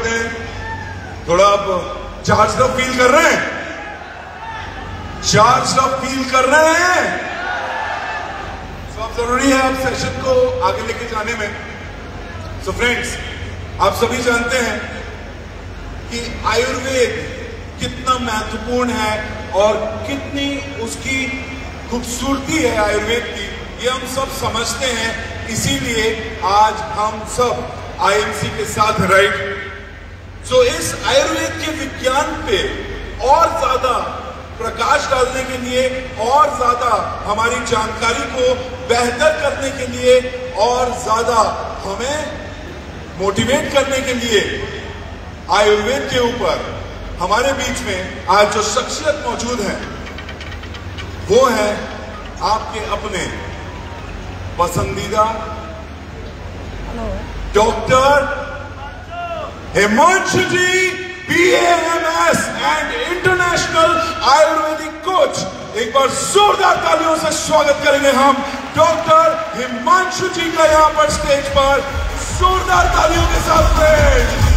करते हैं। थोड़ा आप चार्ज अप फील कर रहे हैं? चार्ज अप फील कर रहे हैं? सब जरूरी है आप सेशन को आगे लेके जाने में। सो फ्रेंड्स, आप सभी जानते हैं कि आयुर्वेद कितना महत्वपूर्ण है और कितनी उसकी खूबसूरती है आयुर्वेद की, ये हम सब समझते हैं। इसीलिए आज हम सब आईएमसी के साथ, राइट? सो इस आयुर्वेद के विज्ञान पे और ज्यादा प्रकाश डालने के लिए और ज्यादा हमारी जानकारी को बेहतर करने के लिए और ज्यादा हमें मोटिवेट करने के लिए आयुर्वेद के ऊपर हमारे बीच में आज जो शख्सियत मौजूद है वो है आपके अपने पसंदीदा doctor Himanshu ji, BAMS and international Ayurvedic coach. एक बार जोरदार तालियों से स्वागत करेंगे हम डॉक्टर हिमांशु जी का यहां पर स्टेज पर, जोरदार तालियों के साथ फ्रेंड्स।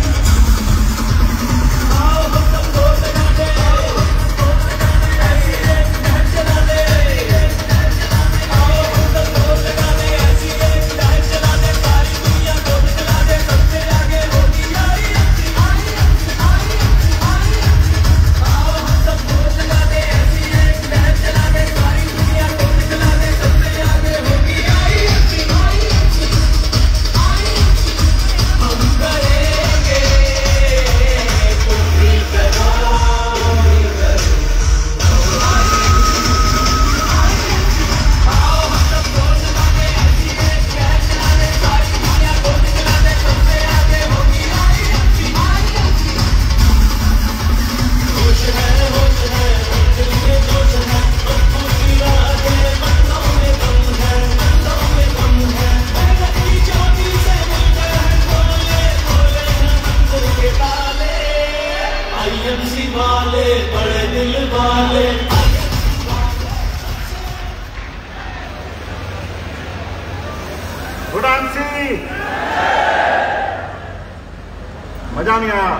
मजा नहीं आया?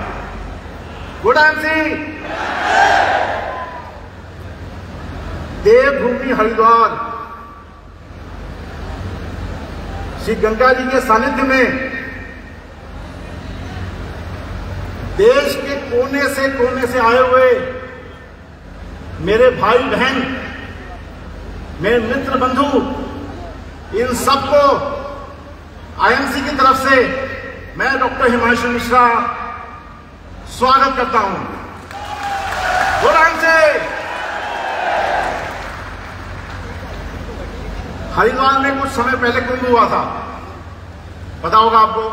Good MC. देवभूमि हरिद्वार श्री गंगा जी के सानिध्य में देश के कोने से आए हुए मेरे भाई बहन, मेरे मित्र बंधु, इन सबको आईएमसी की तरफ से मैं डॉक्टर हिमांशु मिश्रा स्वागत करता हूं। जोरदार से। हरिद्वार में कुछ समय पहले कुंभ हुआ था, पता होगा आपको।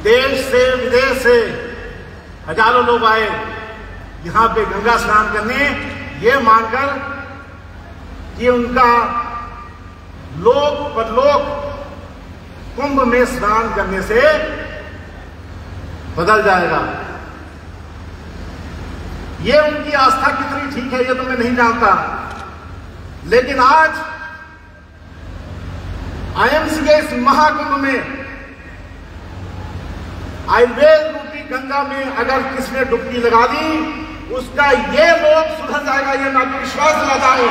देश से विदेश से हजारों लोग आए यहां पे गंगा स्नान करने, ये मानकर कि उनका लोक परलोक कुंभ में स्नान करने से बदल जाएगा। ये उनकी आस्था कितनी ठीक है ये तो मैं नहीं जानता, लेकिन आज आईएमसी के इस महाकुंभ में आयुर्वेद रूपी गंगा में अगर किसने डुबकी लगा दी, उसका ये लोग सुधर जाएगा, ये मैं विश्वास दिलाता हूं।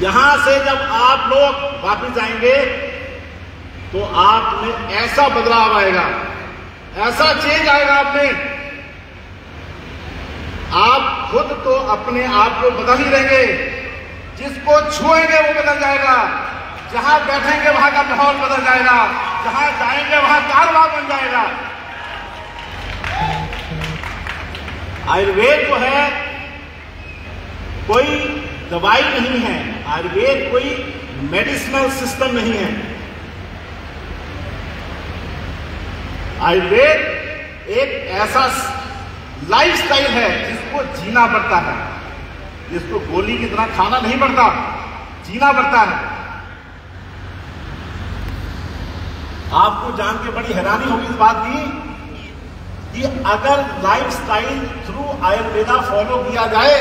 यहां से जब आप लोग वापस जाएंगे तो आप में ऐसा बदलाव आएगा, ऐसा चेंज आएगा आप में, आप खुद तो अपने आप को बदल ही रहेंगे। जिसको छुएंगे वो बदल जाएगा, जहां बैठेंगे वहां का माहौल बदल जाएगा, जहां जाएंगे वहां कारवां बन जाएगा। आयुर्वेद जो है कोई दवाई नहीं है, आयुर्वेद कोई मेडिसिनल सिस्टम नहीं है। आयुर्वेद एक ऐसा लाइफस्टाइल है जिसको जीना पड़ता है, जिसको गोली की तरह खाना नहीं पड़ता, जीना पड़ता है। आपको जान के बड़ी हैरानी होगी इस बात की कि अगर लाइफस्टाइल थ्रू आयुर्वेदा फॉलो किया जाए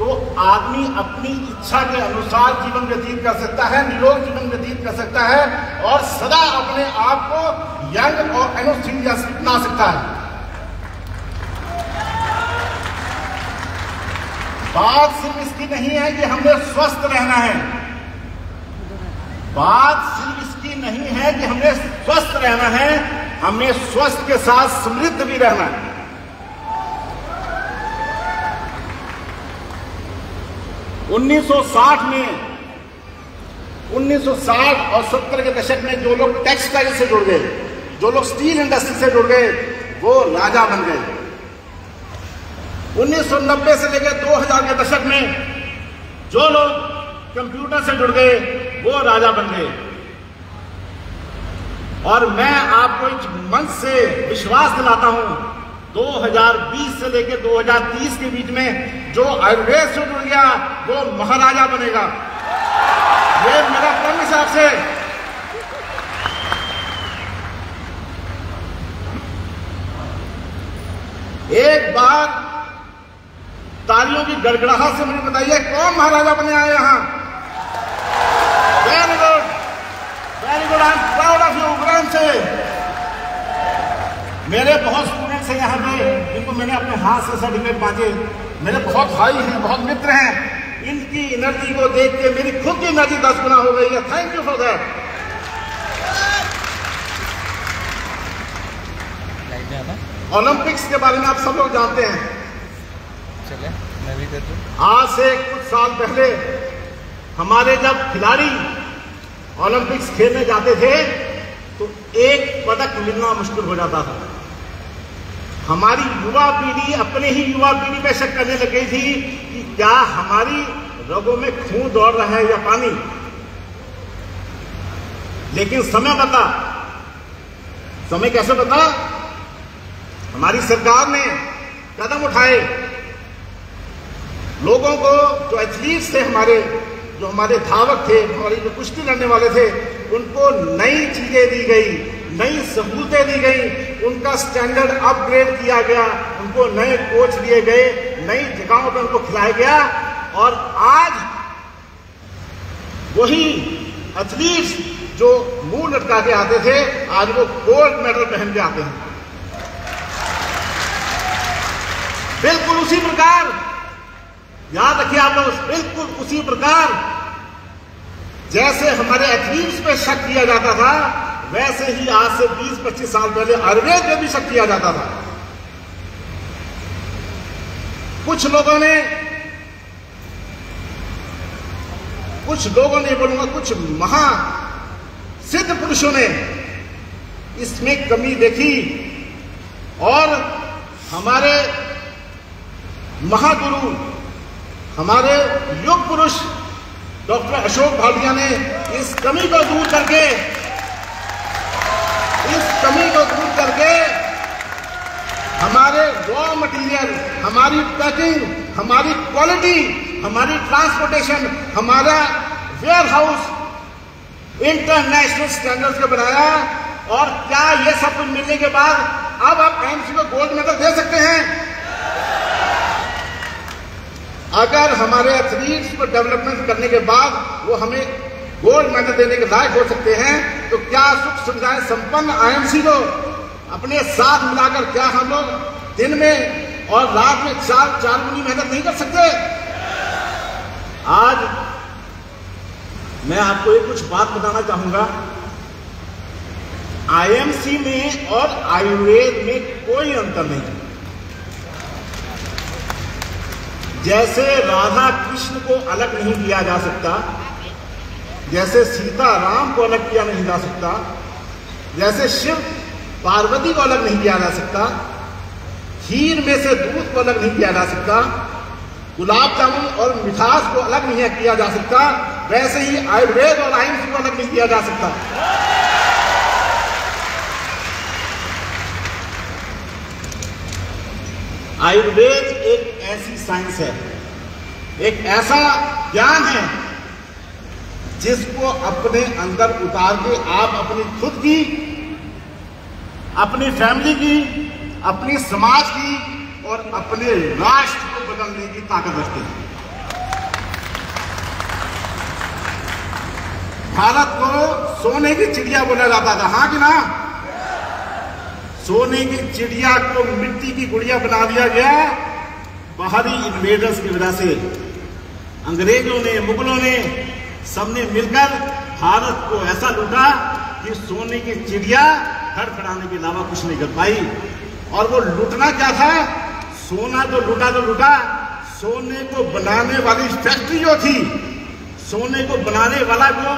तो आदमी अपनी इच्छा के अनुसार जीवन व्यतीत कर सकता है, निरोग जीवन व्यतीत कर सकता है और सदा अपने आप को यंग और एनर्जेटिक बना सकता है। बात सिर्फ इसकी नहीं है कि हमने स्वस्थ रहना है, बात सिर्फ इसकी नहीं है कि हमने स्वस्थ रहना है, हमें स्वस्थ के साथ समृद्ध भी रहना है। 1960 और 70 के दशक में जो लोग टेक्सटाइल से जुड़ गए, जो लोग स्टील इंडस्ट्री से जुड़ गए, वो राजा बन गए। 1990 से लेकर 2000 के दशक में जो लोग कंप्यूटर से जुड़ गए, वो राजा बन गए। और मैं आपको इस मंच से विश्वास दिलाता हूं, 2020 से लेकर 2030 के बीच में जो आयुर्वेद से जुड़ गया वो महाराजा बनेगा। ये मेरा प्रॉमिस आपसे। एक बार तालियों की गड़गड़ाहट से मुझे बताइए कौन महाराजा बने आए यहां? Very good, very good, I am proud of you. ग्राम से मेरे बहुत स्टूडेंट्स हैं यहाँ पे, जिनको मैंने अपने हाथ से सर्टिफिकेट बांटे। मेरे बहुत भाई हैं, बहुत मित्र हैं। इनकी एनर्जी को देख के मेरी खुद की एनर्जी 10 गुना हो गई है। Thank you for that. Olympics के बारे में आप सब लोग जानते हैं। चले मैं भी कर दूं। आज से कुछ साल पहले हमारे जब खिलाड़ी ओलंपिक्स खेलने जाते थे तो एक पदक मिलना मुश्किल हो जाता था। हमारी युवा पीढ़ी अपने ही युवा पीढ़ी पे शक करने लग गई थी कि क्या हमारी रगों में खून दौड़ रहा है या पानी। लेकिन समय बता, समय कैसे बता? हमारी सरकार ने कदम उठाए, लोगों को, जो एथलीट्स थे हमारे, जो हमारे धावक थे, हमारी जो कुश्ती लड़ने वाले थे, उनको नई चीजें दी गई, नई सहूलतें दी गई, उनका स्टैंडर्ड अपग्रेड किया गया, उनको नए कोच दिए गए, नई जगहों पर उनको खिलाया गया। और आज वही एथलीट्स जो मुंह लटका के आते थे, आज वो गोल्ड मेडल पहन के आते हैं। बिल्कुल उसी प्रकार, याद रखिए आप लोग, बिल्कुल उसी प्रकार जैसे हमारे एथलीट्स पे शक किया जाता था, वैसे ही आज से 20-25 साल पहले आयुर्वेद में भी शक किया जाता था। कुछ लोगों ने बोलूंगा, कुछ महा सिद्ध पुरुषों ने इसमें कमी देखी और हमारे महागुरु, हमारे युग पुरुष डॉक्टर अशोक भाटिया ने इस कमी को दूर करके हमारे रॉ मटेरियल, हमारी पैकिंग, हमारी क्वालिटी, हमारी ट्रांसपोर्टेशन, हमारा वेयर हाउस इंटरनेशनल स्टैंडर्ड्स को बनाया। और क्या ये सब कुछ मिलने के बाद अब आप एम्स को गोल्ड मेडल दे सकते हैं? अगर हमारे एथलीट्स को डेवलपमेंट करने के बाद वो हमें गोल्ड मेडल देने के लायक हो सकते हैं, तो क्या सुख सुविधाएं संपन्न आईएमसी को अपने साथ मिलाकर क्या हम लोग दिन में और रात में चार गुनी मेहनत नहीं कर सकते? आज मैं आपको एक कुछ बात बताना चाहूंगा। आईएमसी में और आयुर्वेद में कोई अंतर नहीं है। जैसे राधा कृष्ण को अलग नहीं किया जा सकता, जैसे सीता राम को अलग किया नहीं जा सकता, जैसे शिव पार्वती को अलग नहीं किया जा सकता, खीर में से दूध को अलग नहीं किया जा सकता, गुलाब जामुन और मिठास को अलग नहीं किया जा सकता, वैसे ही आयुर्वेद और आयुष को अलग नहीं किया जा सकता। आयुर्वेद एक ऐसी साइंस है, एक ऐसा ज्ञान है जिसको अपने अंदर उतार के आप अपनी खुद की, अपनी फैमिली की, अपनी समाज की और अपने राष्ट्र को बदलने की ताकत रखते हैं। भारत को सोने की चिड़िया बोला जाता था, हाँ कि ना? सोने की चिड़िया को मिट्टी की गुड़िया बना दिया गया बाहरी इन्वेडर्स की वजह से। अंग्रेजों ने, मुगलों ने, सबने मिलकर भारत को ऐसा लूटा कि सोने की चिड़िया फड़फड़ाने के अलावा कुछ नहीं कर पाई। और वो लूटना क्या था? सोना तो लूटा, सोने को बनाने वाली फैक्ट्री जो थी, सोने को बनाने वाला जो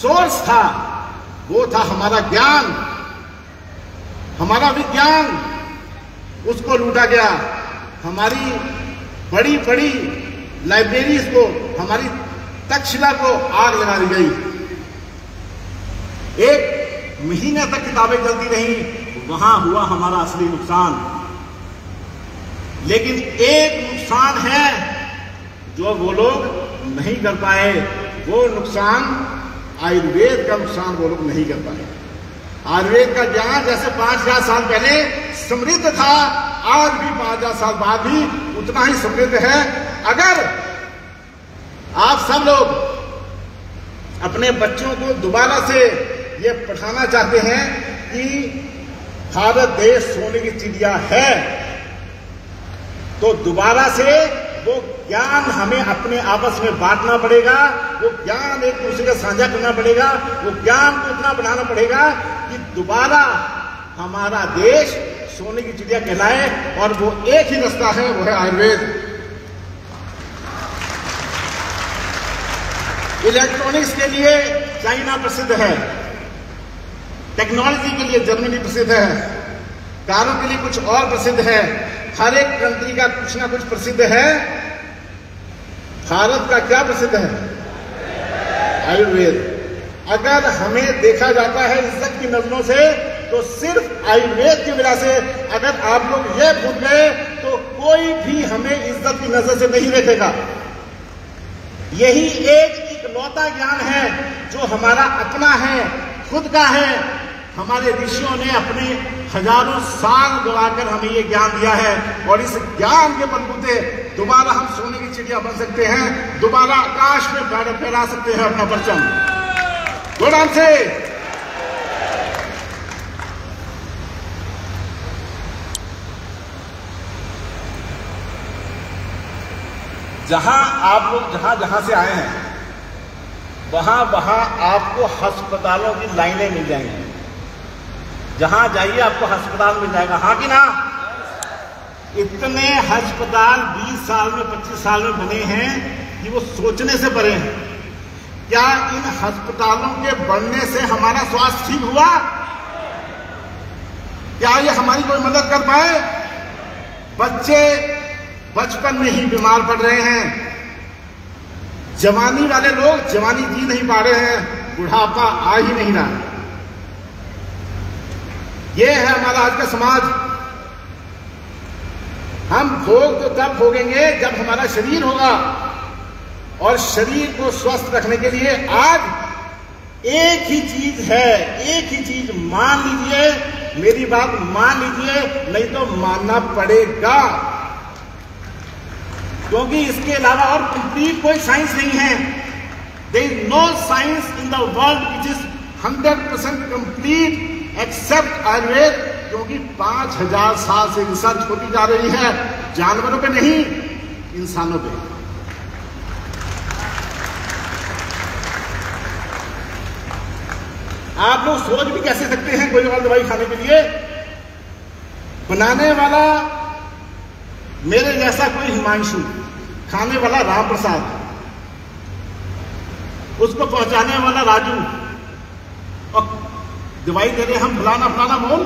सोर्स था, वो था हमारा ज्ञान, हमारा विज्ञान। उसको लूटा गया। हमारी बड़ी बड़ी लाइब्रेरीज को, हमारी तक्षशिला को आग लगा दी गई। 1 महीने तक किताबें चलती रहीं, वहां हुआ हमारा असली नुकसान। लेकिन एक नुकसान है जो वो लोग नहीं कर पाए, वो नुकसान आयुर्वेद का नुकसान वो लोग नहीं कर पाए। आयुर्वेद का ज्ञान जैसे 5000 साल पहले समृद्ध था, आज भी 5000 साल बाद भी उतना ही समृद्ध है। अगर आप सब लोग अपने बच्चों को दोबारा से ये पढ़ाना चाहते हैं कि भारत देश सोने की चिड़िया है, तो दोबारा से वो ज्ञान हमें अपने आपस में बांटना पड़ेगा, वो ज्ञान एक दूसरे का साझा करना पड़ेगा, वो ज्ञान को इतना बनाना पड़ेगा कि दोबारा हमारा देश सोने की चिड़िया कहलाए। और वो एक ही रास्ता है, वो है आयुर्वेद। इलेक्ट्रॉनिक्स के लिए चाइना प्रसिद्ध है, टेक्नोलॉजी के लिए जर्मनी प्रसिद्ध है, कारों के लिए कुछ और प्रसिद्ध है। हर एक कंट्री का कुछ ना कुछ प्रसिद्ध है। भारत का क्या प्रसिद्ध है? आयुर्वेद। अगर हमें देखा जाता है इज्जत की नजरों से, तो सिर्फ आयुर्वेद की वजह से। अगर आप लोग ये भूल गए तो कोई भी हमें इज्जत की नजर से नहीं देखेगा। यही एक इकलौता ज्ञान है जो हमारा अपना है, खुद का है। हमारे ऋषियों ने अपने हजारों साल गवाकर हमें ये ज्ञान दिया है, और इस ज्ञान के बलबूते दोबारा हम सोने की चिड़िया बन सकते हैं, दोबारा आकाश में फहरा सकते हैं अपना परचम। जोर से जहां आप लोग जहां से आए हैं, वहां आपको अस्पतालों की लाइनें मिल जाएंगी। जहां जाइए आपको अस्पताल मिल जाएगा, हाँ कि ना? इतने अस्पताल 20 साल में, 25 साल में बने हैं कि वो सोचने से परे हैं। क्या इन अस्पतालों के बनने से हमारा स्वास्थ्य ठीक हुआ? क्या ये हमारी कोई मदद कर पाए? बच्चे बचपन में ही बीमार पड़ रहे हैं, जवानी वाले लोग जवानी जी नहीं पा रहे हैं, बुढ़ापा आ ही नहीं रहा। ये है हमारा आज का समाज। हम भोग तो तब भोगेंगे जब हमारा शरीर होगा, और शरीर को स्वस्थ रखने के लिए आज एक ही चीज है, एक ही चीज मान लीजिए, मेरी बात मान लीजिए, नहीं तो मानना पड़ेगा, क्योंकि इसके अलावा और कंप्लीट कोई साइंस नहीं है। There is no science in the world which is 100% complete except Ayurveda, क्योंकि 5000 साल से रिसर्च होती जा रही है, जानवरों पे नहीं, इंसानों पे। आप लोग सोच भी कैसे सकते हैं कोई और दवाई खाने के लिए? बनाने वाला मेरे जैसा कोई हिमांशु, खाने वाला राम प्रसाद, उसको पहुंचाने वाला राजू, और दवाई दे रहे हम फलाना फलाना बोल।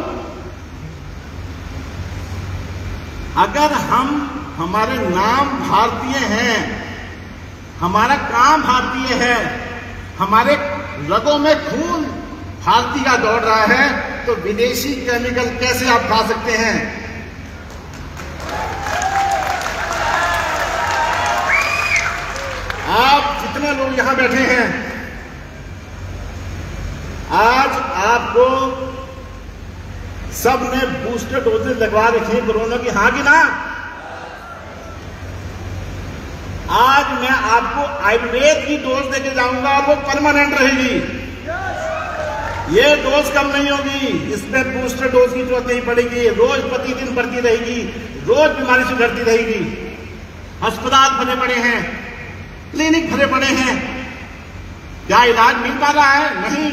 अगर हमारे नाम भारतीय हैं, हमारा काम भारतीय है, हमारे रगों में खून भारतीय का दौड़ रहा है, तो विदेशी केमिकल कैसे आप खा सकते हैं? आप जितने लोग यहां बैठे हैं, आज आपको सब ने बूस्टर डोजेज लगवा रखी है कोरोना की, हाँ कि ना? आज मैं आपको आयुर्वेद की डोज देके जाऊंगा और वो परमानेंट रहेगी। ये डोज कम नहीं होगी, इसमें बूस्टर डोज की जरूरत नहीं पड़ेगी। रोज प्रतिदिन बढ़ती रहेगी, रोज बीमारी से घटती रहेगी। अस्पताल भरे पड़े हैं, क्लिनिक भरे पड़े हैं, क्या इलाज मिल पा रहा है? नहीं।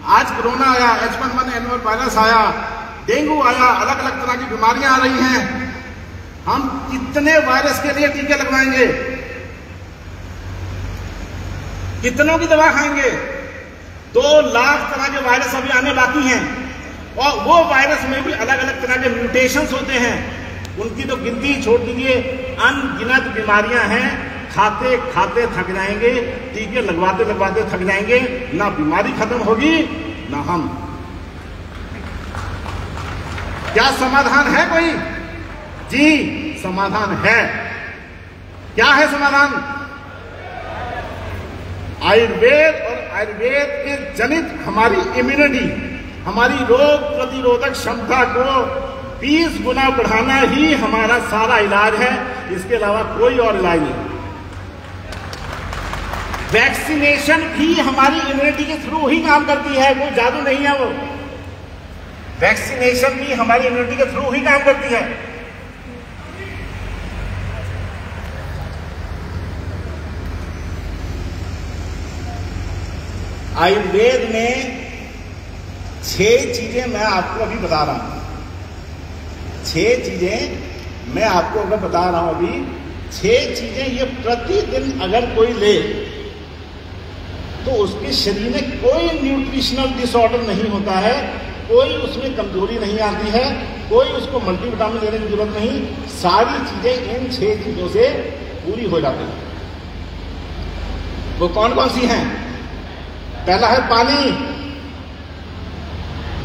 आज कोरोना आया, H1N1 वायरस आया, डेंगू आया, अलग अलग तरह की बीमारियां आ रही हैं। हम कितने वायरस के लिए टीके लगवाएंगे? कितनों की दवा खाएंगे? 2 लाख तरह के वायरस अभी आने बाकी हैं, और वो वायरस में भी अलग अलग तरह के म्यूटेशंस होते हैं। उनकी तो गिनती छोड़ दीजिए, अनगिनत बीमारियां हैं। खाते खाते थक जाएंगे, टीके लगवाते लगवाते थक जाएंगे, ना बीमारी खत्म होगी ना हम। क्या समाधान है कोई? जी, समाधान है। क्या है समाधान? आयुर्वेद और आयुर्वेद के जनित हमारी इम्यूनिटी, हमारी रोग प्रतिरोधक क्षमता को 20 गुना बढ़ाना ही हमारा सारा इलाज है। इसके अलावा कोई और इलाज नहीं। वैक्सीनेशन भी हमारी इम्यूनिटी के थ्रू ही काम करती है, कोई जादू नहीं है वो। वैक्सीनेशन भी हमारी इम्यूनिटी के थ्रू ही काम करती है। आयुर्वेद में 6 चीजें मैं आपको अभी बता रहा हूं। 6 चीजें मैं आपको अगर बता रहा हूं अभी, 6 चीजें ये प्रतिदिन अगर कोई ले तो उसके शरीर में कोई न्यूट्रिशनल डिसऑर्डर नहीं होता है, कोई उसमें कमजोरी नहीं आती है, कोई उसको मल्टीविटामिन लेने की जरूरत नहीं। सारी चीजें इन 6 चीजों से पूरी हो जाती हैं। वो कौन कौन सी हैं? पहला है पानी,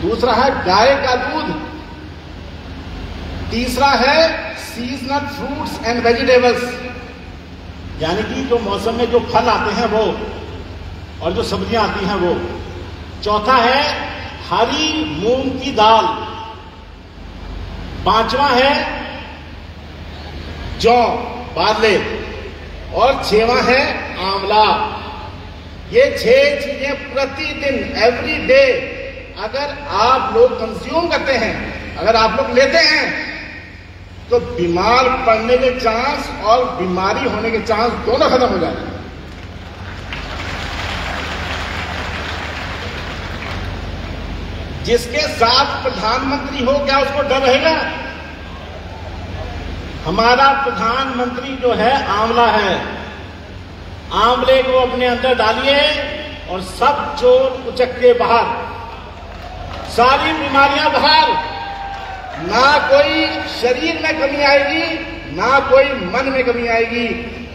दूसरा है गाय का दूध, तीसरा है सीजनल फ्रूट्स एंड वेजिटेबल्स, यानी कि जो मौसम में जो फल आते हैं वो, और जो सब्जियां आती हैं वो। चौथा है हरी मूंग की दाल, पांचवा है जौ बार्ले, और 6वां है आंवला। ये 6 चीजें प्रतिदिन एवरी डे अगर आप लोग कंज्यूम करते हैं, अगर आप लोग लेते हैं, तो बीमार पड़ने के चांस और बीमारी होने के चांस दोनों खत्म हो जाते हैं। जिसके साथ प्रधानमंत्री हो, क्या उसको डर रहेगा? हमारा प्रधानमंत्री जो है आंवला है। आंवले को अपने अंदर डालिए और सब चोर उचक्के बाहर, सारी बीमारियां बाहर। ना कोई शरीर में कमी आएगी, ना कोई मन में कमी आएगी।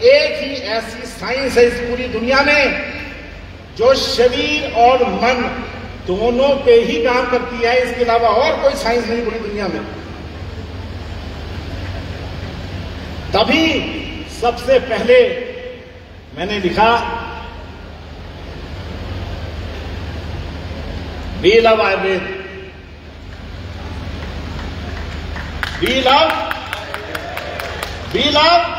एक ही ऐसी साइंस है इस पूरी दुनिया में जो शरीर और मन दोनों पे ही काम करती है। इसके अलावा और कोई साइंस नहीं पूरी दुनिया में। तभी सबसे पहले मैंने लिखा we love Ayurveda, we love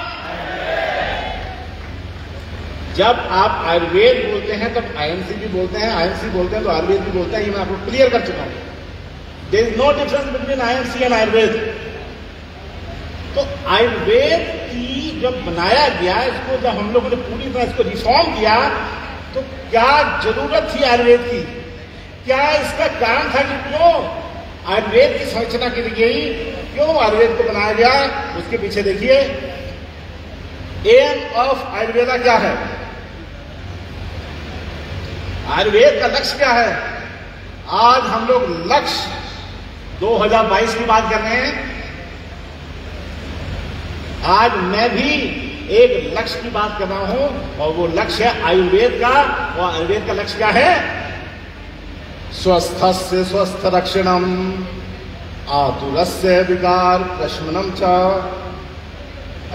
जब आप आयुर्वेद बोलते हैं तब आईएमसी भी बोलते हैं, आईएमसी बोलते हैं तो आयुर्वेद भी बोलते हैं। ये मैं आपको क्लियर कर चुका हूं। There is no difference between IMC and Ayurveda. तो आयुर्वेद की जब बनाया गया, इसको जब हम लोगों ने पूरी तरह इसको रिफॉर्म किया, तो क्या जरूरत थी आयुर्वेद की? क्या इसका कारण था कि क्यों आयुर्वेद की संरचना की गई, क्यों आयुर्वेद को बनाया गया? उसके पीछे देखिए, एम ऑफ आयुर्वेदा क्या है, आयुर्वेद का लक्ष्य क्या है। आज हम लोग लक्ष्य 2022 की बात कर रहे हैं। आज मैं भी एक लक्ष्य की बात कर रहा हूं, और वो लक्ष्य है आयुर्वेद का। और आयुर्वेद का लक्ष्य क्या है? स्वस्थस्य स्वस्थ रक्षणम, आतुरस्य विकार प्रशमनम च।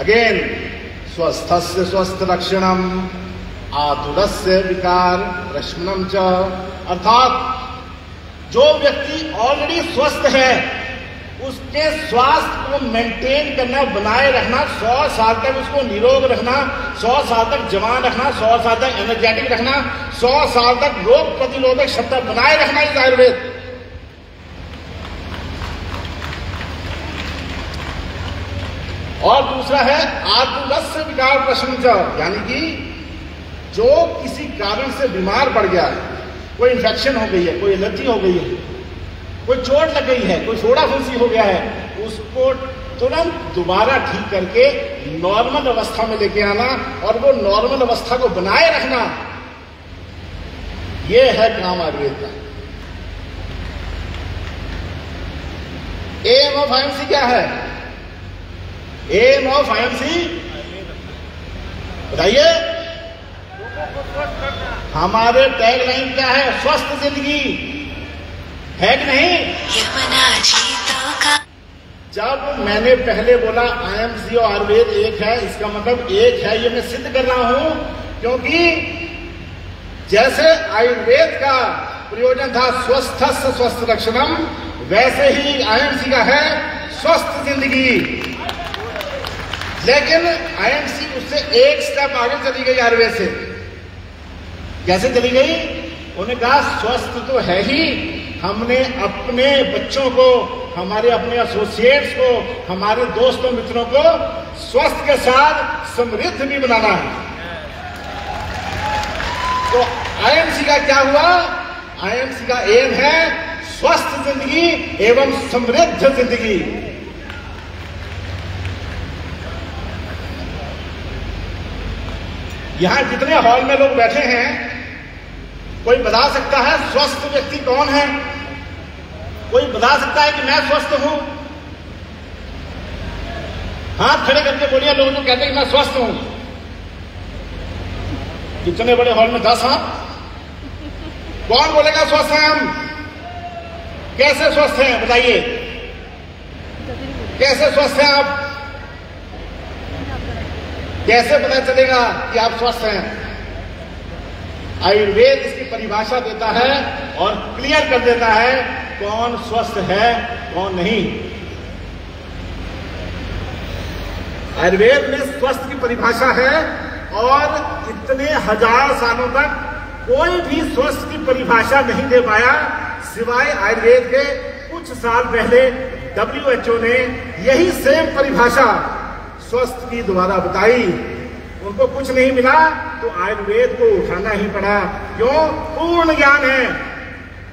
अगेन, स्वस्थस्य स्वस्थ रक्षणम, आतुरस्य विकार प्रशमनम च। अर्थात जो व्यक्ति ऑलरेडी स्वस्थ है उसके स्वास्थ्य को मेंटेन करना, बनाए रखना, 100 साल तक उसको निरोग रखना, 100 साल तक जवान रखना, 100 साल तक एनर्जेटिक रखना, 100 साल तक रोग प्रतिरोधक क्षमता बनाए रखना इस आयुर्वेद। और दूसरा है आत्मरस विकार प्रशंसा, यानी कि जो किसी कारण से बीमार पड़ गया है, कोई इंफेक्शन हो गई है, कोई एलर्जी हो गई है, कोई चोट लग गई है, कोई फोड़ा फुंसी हो गया है, उसको तुरंत दोबारा ठीक करके नॉर्मल अवस्था में लेके आना और वो नॉर्मल अवस्था को बनाए रखना, ये है काम आयुर्वेद का। एम ऑफ आईएमसी क्या है? एम ऑफ आईएमसी बताइए। हमारे टैगलाइन क्या है? स्वस्थ जिंदगी, है कि नहीं? जब मैंने पहले बोला आईएमसी और आयुर्वेद एक है, इसका मतलब एक है, ये मैं सिद्ध कर रहा हूं, क्योंकि जैसे आयुर्वेद का प्रयोजन था स्वस्थस्य स्वस्थ लक्षणम, वैसे ही आईएमसी का है स्वस्थ जिंदगी। लेकिन आईएमसी उससे एक स्टेप आगे चली गई आयुर्वेद से। कैसे चली गई? उन्होंने कहा स्वस्थ तो है ही, हमने अपने बच्चों को, हमारे अपने एसोसिएट्स को, हमारे दोस्तों मित्रों को स्वस्थ के साथ समृद्ध भी बनाना है। तो आईएमसी का क्या हुआ? आईएमसी का एम है स्वस्थ जिंदगी एवं समृद्ध जिंदगी। यहां जितने हॉल में लोग बैठे हैं, कोई बता सकता है स्वस्थ व्यक्ति कौन है? कोई बता सकता है कि मैं स्वस्थ हूं? हाथ खड़े करके बोलिए लोग जो कहते हैं कि मैं स्वस्थ हूं। इतने बड़े हॉल में 10 हाथ, कौन बोलेगा स्वस्थ हैं हम? कैसे स्वस्थ हैं बताइए? कैसे स्वस्थ हैं आप? कैसे पता चलेगा कि आप स्वस्थ हैं? आयुर्वेद इसकी परिभाषा देता है और क्लियर कर देता है कौन स्वस्थ है कौन नहीं। आयुर्वेद में स्वस्थ की परिभाषा है और इतने हजार सालों तक कोई भी स्वस्थ की परिभाषा नहीं दे पाया, सिवाय आयुर्वेद के कुछ साल पहले WHO ने यही सेम परिभाषा स्वस्थ की द्वारा बताई। उनको कुछ नहीं मिला तो आयुर्वेद को उठाना ही पड़ा। क्यों? पूर्ण ज्ञान है,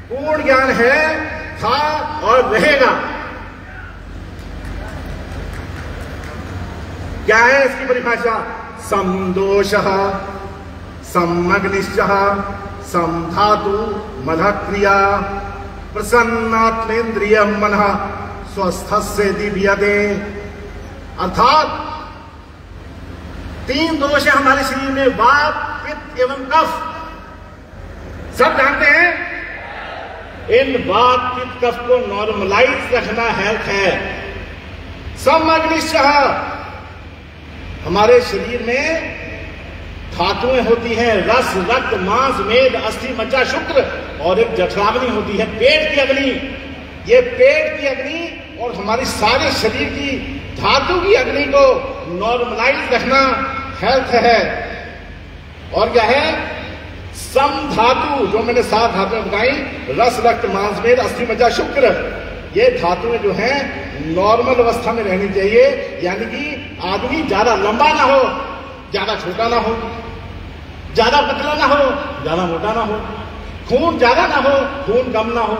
पूर्ण ज्ञान है, था और रहेगा। क्या है इसकी परिभाषा? समदोषः, समग्निश्चः, समधातु मलक्रिया, प्रसन्नात्मेन्द्रिय मनः स्वस्थस्य दिव्यते। अर्थात 3 दोष है हमारे शरीर में, वात, पित्त एवं कफ। सब जानते हैं इन वात, पित्त, कफ को नॉर्मलाइज रखना हेल्थ है। समग्निश्चः, हमारे शरीर में धातुएं होती हैं, रस, रक्त, मांस, मेद, अस्थि, मज्जा, शुक्र, और एक जठराग्नि होती है, पेट की अग्नि। ये पेट की अग्नि और हमारी सारे शरीर की धातु की अग्नि को नॉर्मलाइज रखना हेल्थ है। और क्या है? सम धातु, जो मैंने 7 धातुएं बताई, रस, रक्त, मांस, मेद, अस्थि, मज्जा, शुक्र, ये धातुएं जो हैं नॉर्मल अवस्था में रहनी चाहिए। यानी कि आदमी ज्यादा लंबा ना हो, ज्यादा छोटा ना हो, ज्यादा पतला ना हो, ज्यादा मोटा ना हो, खून ज्यादा ना हो, खून कम ना हो,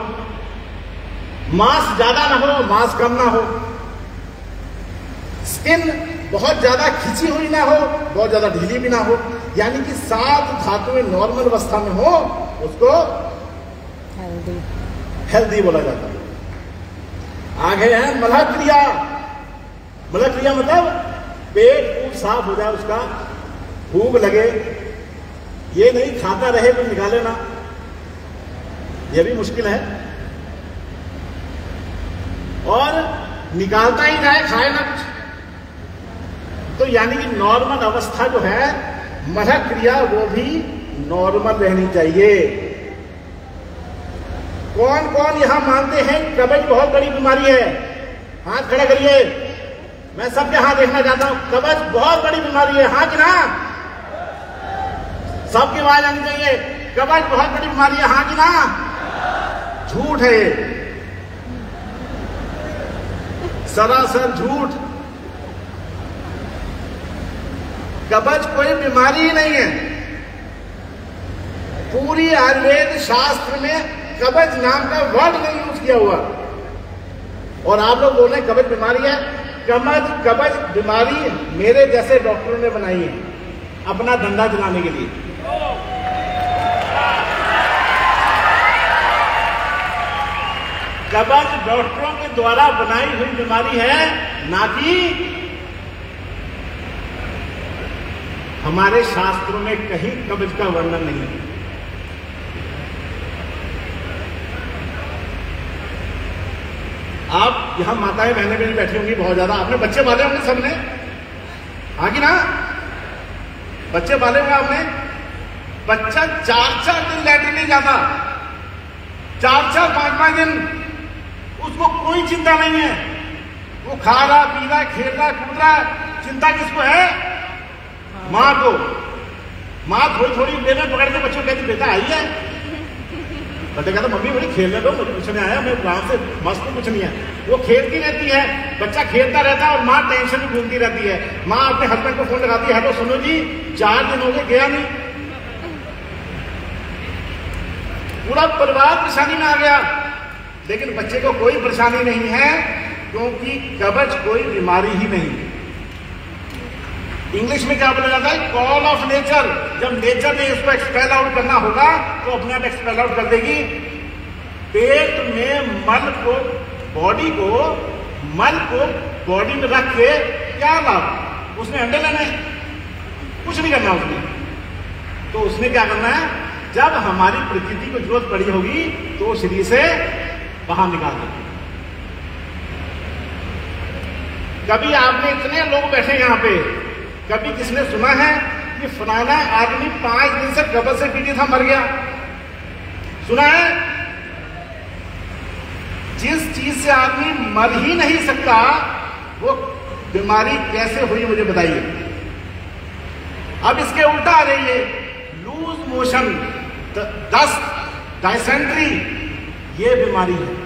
मांस ज्यादा ना हो, मांस कम ना हो, स्किन बहुत ज्यादा खिंची हुई ना हो, बहुत ज्यादा ढीली भी ना हो। यानी कि 7 धातुएं नॉर्मल अवस्था में हो, उसको हेल्दी बोला जाता है। आगे है मलक्रिया। मलक्रिया मतलब पेट खूब साफ हो जाए, उसका भूख लगे, ये नहीं खाता रहे तो निकाले ना, ये भी मुश्किल है। और निकालता ही जाए, खाए ना कुछ। तो यानी कि नॉर्मल अवस्था जो है मलक क्रिया, वो भी नॉर्मल रहनी चाहिए। कौन कौन यहां मानते हैं कब्ज बहुत बड़ी बीमारी है? हाथ खड़ा करिए, मैं सबके हाथ देखना चाहता हूं। कब्ज बहुत बड़ी बीमारी है, हाँ कि ना? सबकी आवाज आनी चाहिए। कब्ज बहुत बड़ी बीमारी है, हाँ कि ना? झूठ है, सरासर झूठ। कब्ज कोई बीमारी ही नहीं है। पूरी आयुर्वेद शास्त्र में कब्ज नाम का वर्ड नहीं यूज किया हुआ, और आप लोग बोल रहे हैं कब्ज बीमारी है। कब्ज बीमारी मेरे जैसे डॉक्टरों ने बनाई है अपना धंधा चलाने के लिए। कब्ज डॉक्टरों के द्वारा बनाई हुई बीमारी है, ना कि हमारे शास्त्रों में कहीं कब्ज का वर्णन नहीं है। आप यहां माताएं बहनें भी बैठी होंगी बहुत ज्यादा, आपने बच्चे पाले होंगे सबने, हाँ कि ना? बच्चे पाले होंगे आपने। बच्चा 4-4 दिन लैट्रिन नहीं जाता, 4-4 5-5 दिन, उसको कोई चिंता नहीं है। वो खा रहा, पी रहा, खेल रहा, कूद रहा। चिंता किसको है? माँ को। माँ थोड़ी थोड़ी देर में पकड़ के बच्चों कहती बेटा आई है, बच्चा कहता मम्मी मुझे खेलने दो, मुझे कुछ नहीं आया, मैं गांव से मस्त कुछ नहीं है। वो खेलती रहती है, बच्चा खेलता रहता है और माँ टेंशन में घूमती रहती है। माँ अपने हस्बैंड को फोन लगाती है, हेलो सुनो जी 4 दिन हो गए गया नहीं। पूरा परिवार परेशानी में आ गया, लेकिन बच्चे को कोई परेशानी नहीं है, क्योंकि कब्ज कोई बीमारी ही नहीं। इंग्लिश में क्या बोला जाता है? Call of nature. जब नेचर ने इसको एक्सपेल आउट करना होगा तो अपने आप एक्सपेल आउट कर देगी। पेट में मल को बॉडी में रख के क्या लाभ? उसने अंडे लेने, कुछ नहीं करना उसने। तो उसने क्या करना है? जब हमारी प्रकृति को जरूरत पड़ी होगी तो शरीर से बाहर निकाल देगी। कभी आपने इतने लोग बैठे यहां पे, कभी किसने सुना है कि फलाना आदमी 5 दिन से कब्ज से पीड़ित था, मर गया? सुना है? जिस चीज से आदमी मर ही नहीं सकता वो बीमारी कैसे हुई मुझे बताइए। अब इसके उल्टा आ रही है, लूज मोशन, दस्त, डायसेंट्री, ये बीमारी है।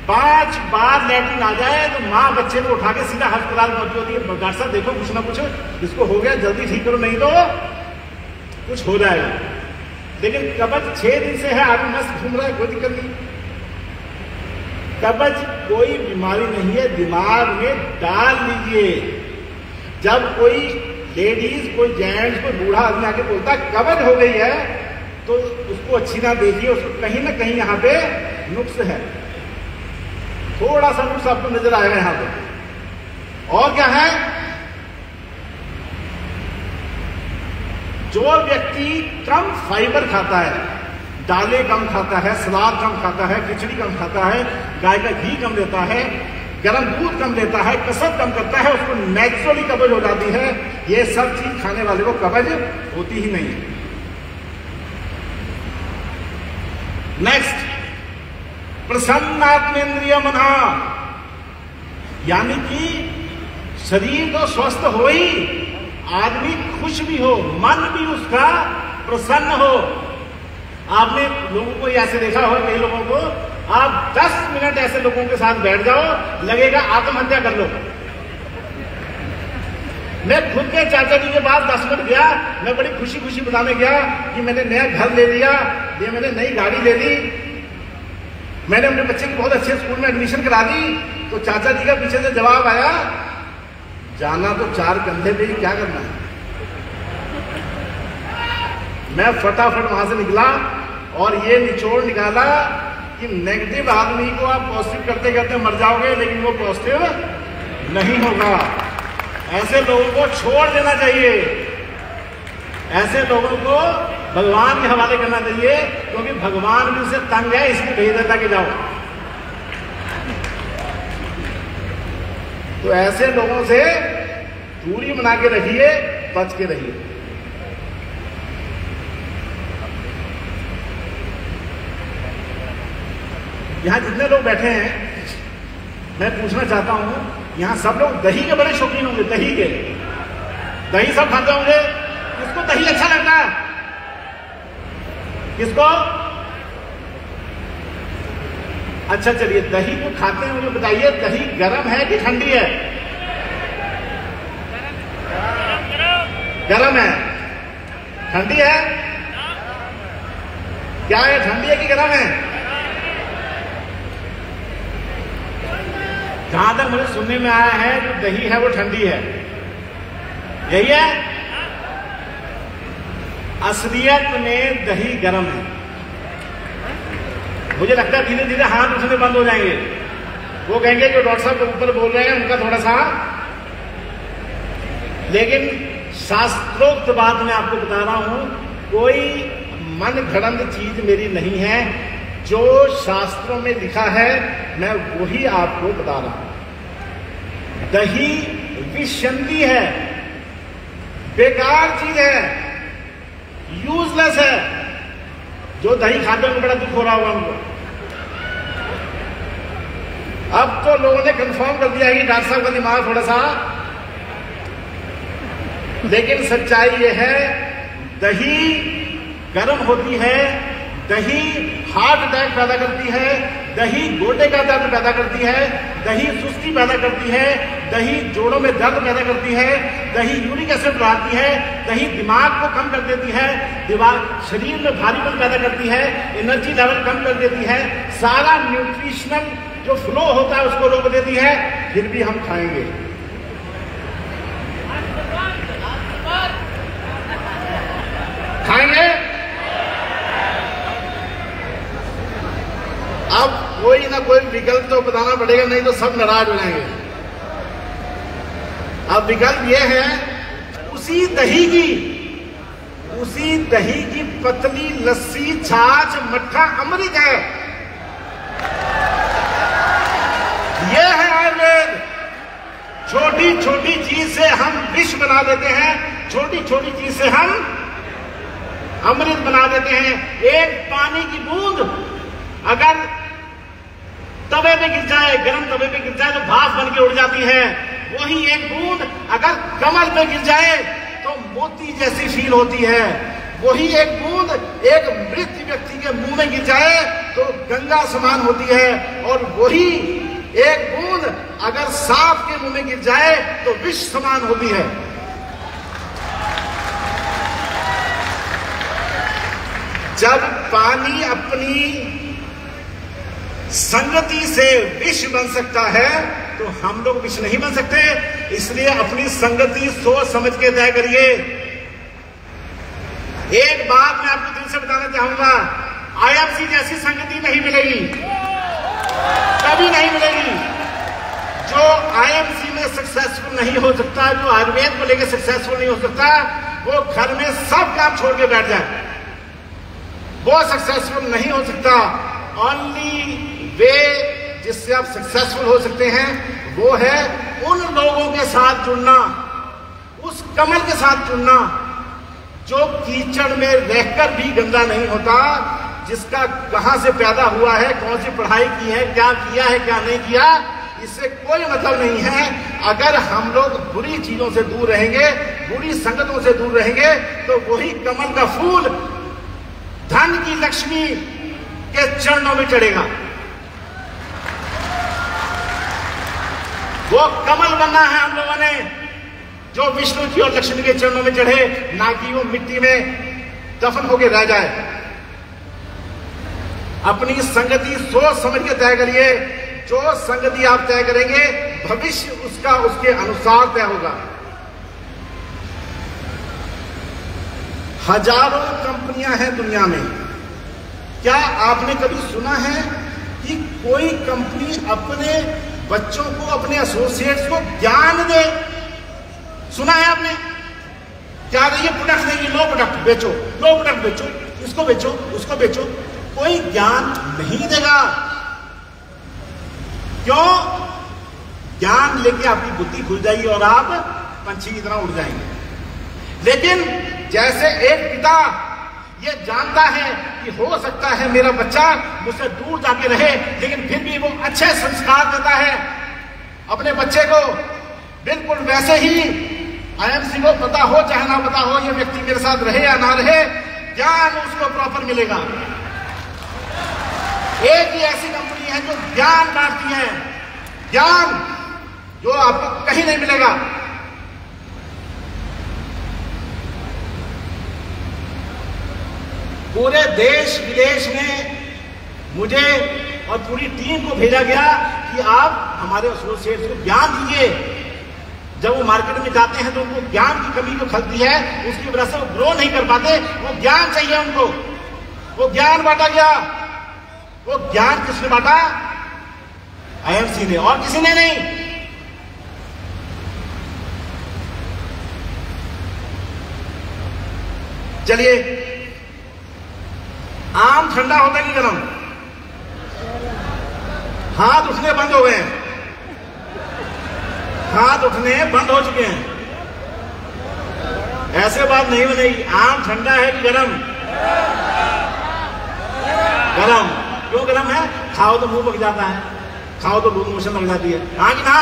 5 बार लैट्रिन आ जाए तो माँ बच्चे को उठा के सीधा अस्पताल पहुंची होती है। डॉक्टर साहब देखो कुछ ना कुछ इसको हो गया, जल्दी ठीक करो नहीं तो कुछ हो जाएगा। लेकिन कब्ज 6 दिन से है, आदमी मस्त घूम रहा है, कोई दिक्कत नहीं। कब्ज कोई बीमारी नहीं है, दिमाग में डाल लीजिए। जब कोई लेडीज, कोई जेंट्स, कोई बूढ़ा आदमी आके बोलता है कब्ज हो गई है, तो उसको अच्छी ना देखिए, उसको कहीं ना कहीं यहाँ पे नुक्स है, थोड़ा सा नुक्स आपको नजर आएगा यहां पे। और क्या है? जो व्यक्ति कम फाइबर खाता है, दालें कम खाता है, सलाद कम खाता है, खिचड़ी कम खाता है, गाय का घी कम लेता है, गर्म दूध कम लेता है, कसरत कम करता है, उसको नेचुरली कब्ज हो जाती है। ये सब चीज खाने वाले को कब्ज होती ही नहीं है। नेक्स्ट, प्रसन्नात्मेंद्रिय मना, यानी कि शरीर तो स्वस्थ हो ही, आदमी खुश भी हो, मन भी उसका प्रसन्न हो। आपने लोगों को ऐसे देखा हो, कई लोगों को, आप 10 मिनट ऐसे लोगों के साथ बैठ जाओ, लगेगा आत्महत्या कर लो। मैं खुद के चाचा जी के पास 10 मिनट गया, मैं बड़ी खुशी खुशी बताने गया कि मैंने नया घर ले लिया, ये मैंने नई गाड़ी ले ली, मैंने अपने बच्चे को बहुत अच्छे स्कूल में एडमिशन करा दी। तो चाचा जी का पीछे से जवाब आया, जाना तो 4 कंधे पे ही, क्या करना है। मैं फटाफट वहां से निकला और ये निचोड़ निकाला कि नेगेटिव आदमी को आप पॉजिटिव करते करते मर जाओगे, लेकिन वो पॉजिटिव नहीं होगा। ऐसे लोगों को छोड़ देना चाहिए, ऐसे लोगों को भगवान के हवाले करना चाहिए, क्योंकि भगवान भी उसे तंग है, इसलिए भेज देता कि जाओ। तो ऐसे लोगों से दूरी बना के रखिए, बच के रहिए। यहां जितने लोग बैठे हैं, मैं पूछना चाहता हूं, यहां सब लोग दही के बड़े शौकीन होंगे, दही के, दही सब खाते होंगे। किसको दही अच्छा लगता है? किसको? अच्छा चलिए, दही को खाते हैं, मुझे बताइए दही गरम है कि ठंडी है? गरम है। ठंडी है? क्या है, ठंडी है कि गरम है? जहां तक मुझे सुनने में आया है जो दही है वो ठंडी है, यही है? असलियत में दही गरम है। मुझे लगता है धीरे धीरे हाथ उठने बंद हो जाएंगे। वो कहेंगे जो डॉक्टर साहब ऊपर बोल रहे हैं उनका थोड़ा सा, लेकिन शास्त्रोक्त बात मैं आपको बता रहा हूं, कोई मन घड़ंत चीज मेरी नहीं है। जो शास्त्रों में लिखा है मैं वही आपको बता रहा हूं। दही विषंदी है, बेकार चीज है, यूजलेस है। जो दही खाते हैं उनको बड़ा दुख हो रहा होगा उनको। अब तो लोगों ने कंफर्म कर दिया कि डॉक्टर साहब का दिमाग थोड़ा सा, लेकिन सच्चाई ये है, दही गर्म होती है, दही हार्ट अटैक पैदा करती है, दही गोटे का दर्द पैदा करती है, दही सुस्ती पैदा करती है, दही जोड़ों में दर्द पैदा करती है, दही यूरिक एसिड बढ़ाती है, दही दिमाग को कम कर देती है, दिमाग शरीर में भारीपन पैदा करती है, एनर्जी लेवल कम कर देती है, सारा न्यूट्रिशनल जो फ्लो होता है उसको रोक देती है। फिर भी हम खाएंगे। खाएंगे। अब कोई ना कोई विकल्प तो बताना पड़ेगा, नहीं तो सब नाराज हो जाएंगे। अब विकल्प यह है, उसी दही की पतली लस्सी, छाछ, मट्ठा अमृत है। यह है आयुर्वेद। छोटी छोटी चीज से हम विष बना देते हैं, छोटी छोटी चीज से हम अमृत बना देते हैं। एक पानी की बूंद अगर तवे पे गिर जाए, गर्म तवे पे गिर जाए तो भाप बन के उड़ जाती है। वही एक बूंद अगर कमल पे गिर जाए तो मोती जैसी फील होती है। वही एक बूंद एक मृत व्यक्ति के मुंह में गिर जाए तो गंगा समान होती है। और वही एक बूंद अगर सांप के मुंह में गिर जाए तो विष समान होती है। जब पानी अपनी संगति से विष बन सकता है तो हम लोग विष नहीं बन सकते। इसलिए अपनी संगति सोच समझ के तय करिए। एक बात मैं आपको दिल से बताना चाहूंगा, आईएमसी जैसी संगति नहीं मिलेगी, कभी नहीं मिलेगी। जो आईएमसी में सक्सेसफुल नहीं हो सकता, जो आयुर्वेद को लेकर सक्सेसफुल नहीं हो सकता, वो घर में सब काम छोड़ के बैठ जाए, वो सक्सेसफुल नहीं हो सकता। ओनली वे जिससे आप सक्सेसफुल हो सकते हैं वो है उन लोगों के साथ जुड़ना, उस कमल के साथ जुड़ना जो कीचड़ में रहकर भी गंदा नहीं होता, जिसका कहां से पैदा हुआ है, कौन सी पढ़ाई की है, क्या किया है, क्या नहीं किया, इससे कोई मतलब नहीं है। अगर हम लोग बुरी चीजों से दूर रहेंगे, बुरी संगतों से दूर रहेंगे, तो वही कमल का फूल धन की लक्ष्मी के चरणों में चढ़ेगा। वो कमल बनना है हम लोगों ने जो विष्णु जी और लक्ष्मी के चरणों में चढ़े, ना कि वो मिट्टी में दफन होके रह जाए। अपनी संगति सोच समझ के तय करिए। जो संगति आप तय करेंगे भविष्य उसका उसके अनुसार तय होगा। हजारों कंपनियां हैं दुनिया में। क्या आपने कभी सुना है कि कोई कंपनी अपने बच्चों को, अपने एसोसिएट्स को ज्ञान दे? सुना है आपने? क्या ये प्रोडक्ट देगी, लो प्रोडक्ट बेचो, लो प्रोडक्ट बेचो, इसको बेचो, उसको बेचो। कोई ज्ञान नहीं देगा। क्यों? ज्ञान लेके आपकी बुद्धि खुल जाएगी और आप पंछी की तरह उड़ जाएंगे। लेकिन जैसे एक पिता ये जानता है कि हो सकता है मेरा बच्चा मुझसे दूर जाके रहे, लेकिन फिर भी वो अच्छे संस्कार देता है, अपने बच्चे को बिल्कुल वैसे ही आईएमसी को पता हो चाहे ना पता हो ये व्यक्ति मेरे साथ रहे या ना रहे, ज्ञान उसको प्रॉपर मिलेगा। एक ही ऐसी कंपनी है जो ज्ञान बांटती है, ज्ञान जो आपको कहीं नहीं मिलेगा। पूरे देश विदेश में मुझे और पूरी टीम को भेजा गया कि आप हमारे एसोसिएट्स को ज्ञान दीजिए। जब वो मार्केट में जाते हैं तो उनको ज्ञान की कमी जो खलती है, उसकी वजह से वो ग्रो नहीं कर पाते, वो ज्ञान चाहिए उनको। वो ज्ञान बांटा गया। वो ज्ञान किसने बांटा? आईएमसी ने, और किसी ने नहीं। चलिए, आम ठंडा होता है कि गर्म? हाथ उठने बंद हो गए हैं, हाथ उठने बंद हो चुके हैं। ऐसे बात नहीं बनेगी। आम ठंडा है कि गरम? गरम। क्यों गरम है? खाओ तो मुंह पक जाता है, खाओ तो लूज मोशन लग जाती है। हाँ कि ना?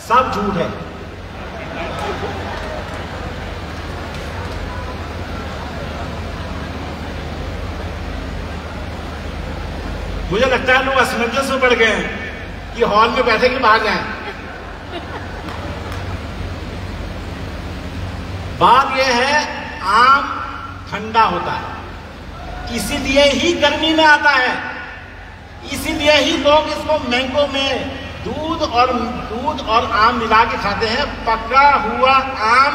सब झूठ है। मुझे लगता है लोग असमंजस में पड़ गए हैं कि हॉल में बैठे कि बाहर जाएं। बात यह है, आम ठंडा होता है, इसीलिए ही गर्मी में आता है। इसीलिए ही लोग इसको मैंगो में दूध और आम मिला के खाते हैं। पका हुआ आम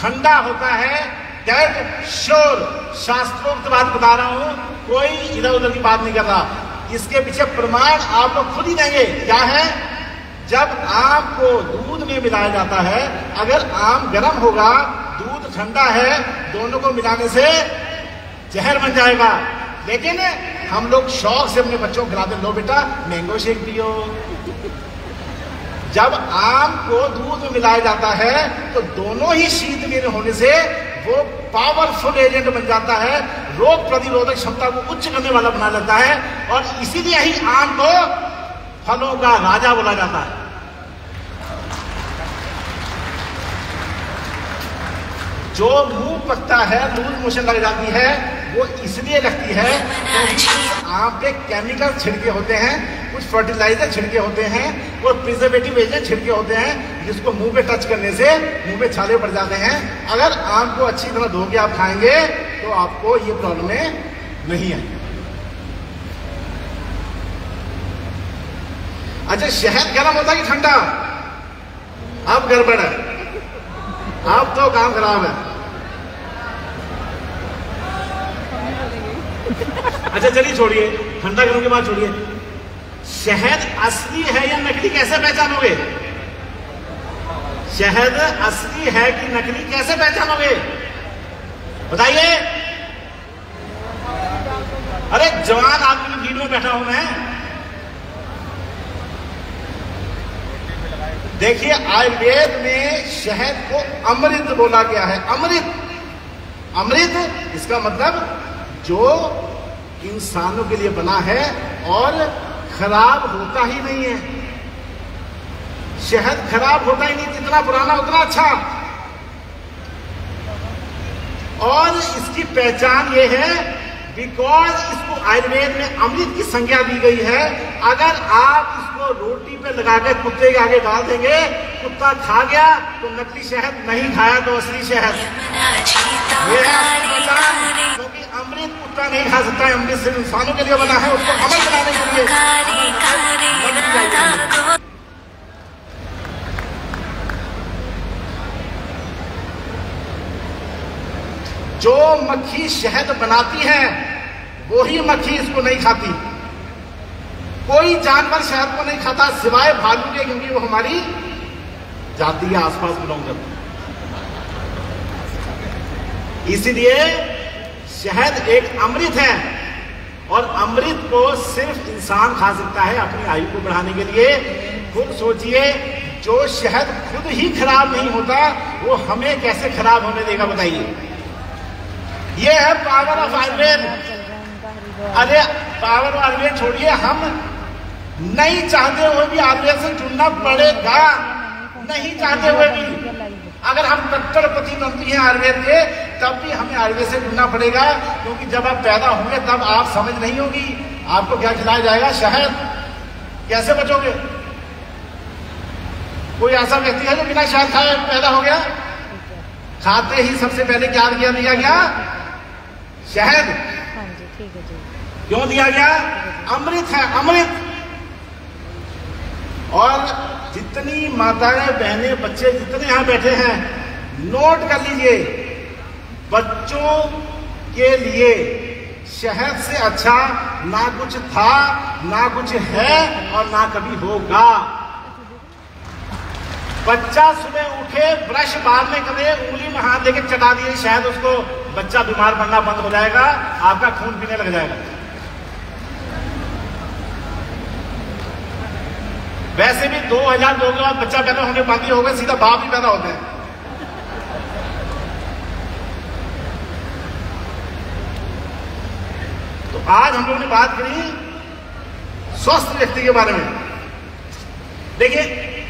ठंडा होता है, डेड श्योर। शास्त्रोक्त बात बता रहा हूं, कोई इधर उधर की बात नहीं कर रहा। इसके पीछे प्रमाण आप लोग खुद ही देंगे। क्या है? जब आम को दूध में मिलाया जाता है, अगर आम गर्म होगा, दूध ठंडा है, दोनों को मिलाने से जहर बन जाएगा। लेकिन हम लोग शौक से अपने बच्चों को खिलाते, लो बेटा मैंगो शेक पियो। जब आम को दूध में मिलाया जाता है तो दोनों ही शीतलीन होने से वो पावरफुल एजेंट बन जाता है, रोग प्रतिरोधक क्षमता को उच्च करने वाला बना लेता है। और इसीलिए ही आम को फलों का राजा बोला जाता है। जो मुंह पकता है, लूज मोशन लग जाती है, वो इसलिए लगती है क्योंकि आम पे केमिकल छिड़के होते हैं, कुछ फर्टिलाइजर छिड़के होते हैं और प्रिजर्वेटिव एजेंट छिड़के होते हैं, जिसको मुंह पे टच करने से मुंह पे छाले पड़ जाते हैं। अगर आम को अच्छी तरह धो के आप खाएंगे तो आपको ये प्रॉब्लमें नहीं आएंगी। अच्छा, शहद गर्म होता है कि ठंडा? अब गड़बड़ है, अब तो काम खराब है। अच्छा चलिए छोड़िए, ठंडा गर्म के बाद छोड़िए। शहद असली है या नकली कैसे पहचानोगे? शहद असली है कि नकली कैसे पहचानोगे? बताइए। अरे जवान आदमी की भीड़ में बैठा हूं मैं। देखिए, आयुर्वेद में शहद को अमृत बोला गया है। अमृत, अमृत इसका मतलब जो इंसानों के लिए बना है और खराब होता ही नहीं है। शहद खराब होता ही नहीं, जितना पुराना उतना अच्छा। और इसकी पहचान ये है बिकॉज इसको आयुर्वेद में अमृत की संज्ञा दी गई है। अगर आप इसको रोटी पे लगाकर कुत्ते के आगे डाल देंगे, कुत्ता खा गया तो नकली शहद, नहीं खाया तो असली शहद। ये है असली पहचान, क्योंकि अमृत कुत्ता नहीं खा सकता है। अमृत सिर्फ इंसानों के लिए बना है, उसको अमल बनाने के लिए। जो मक्खी शहद बनाती है वही मक्खी इसको नहीं खाती। कोई जानवर शहद को नहीं खाता सिवाय भालू के, क्योंकि वो हमारी जाति के आसपास बिलोंग करती है। इसीलिए शहद एक अमृत है और अमृत को सिर्फ इंसान खा सकता है अपनी आयु को बढ़ाने के लिए। खुद सोचिए, जो शहद खुद ही खराब नहीं होता वो हमें कैसे खराब होने देगा? बताइए। ये है पावर ऑफ आयुर्वेद। अरे पावर ऑफ आयुर्वेद छोड़िए, हम नहीं चाहते हुए भी आयुर्वेद से जुड़ना पड़ेगा। नहीं चाहते हुए भी अगर हम कट्टर प्रतिद्वंदी हैं आयुर्वेद के, तब भी हमें आयुर्वेद से जुड़ना पड़ेगा, क्योंकि जब आप पैदा होंगे तब आप समझ नहीं होगी। आपको क्या खिलाया जाएगा? शहद। कैसे बचोगे? कोई ऐसा व्यक्ति है जो बिना शहद खाए पैदा हो गया? खाते ही सबसे पहले क्या दिया गया? शहद। हाँ जी, ठीक है जी। क्यों दिया गया? अमृत है, अमृत। और जितनी माताएं, बहनें, बच्चे जितने यहां बैठे हैं, नोट कर लीजिए, बच्चों के लिए शहद से अच्छा ना कुछ था, ना कुछ है और ना कभी होगा। बच्चा सुबह उठे, ब्रश बाद में करे, उंगली में हाथ लेके चटा दिए शहद, उसको बच्चा बीमार पड़ना बंद हो जाएगा, आपका खून पीने लग जाएगा। वैसे भी 2002 के बाद बच्चा पैदा होने बाकी हो गए, सीधा बाप ही पैदा होते हैं। तो आज हम लोगों ने बात करी स्वस्थ व्यक्ति के बारे में। देखिए,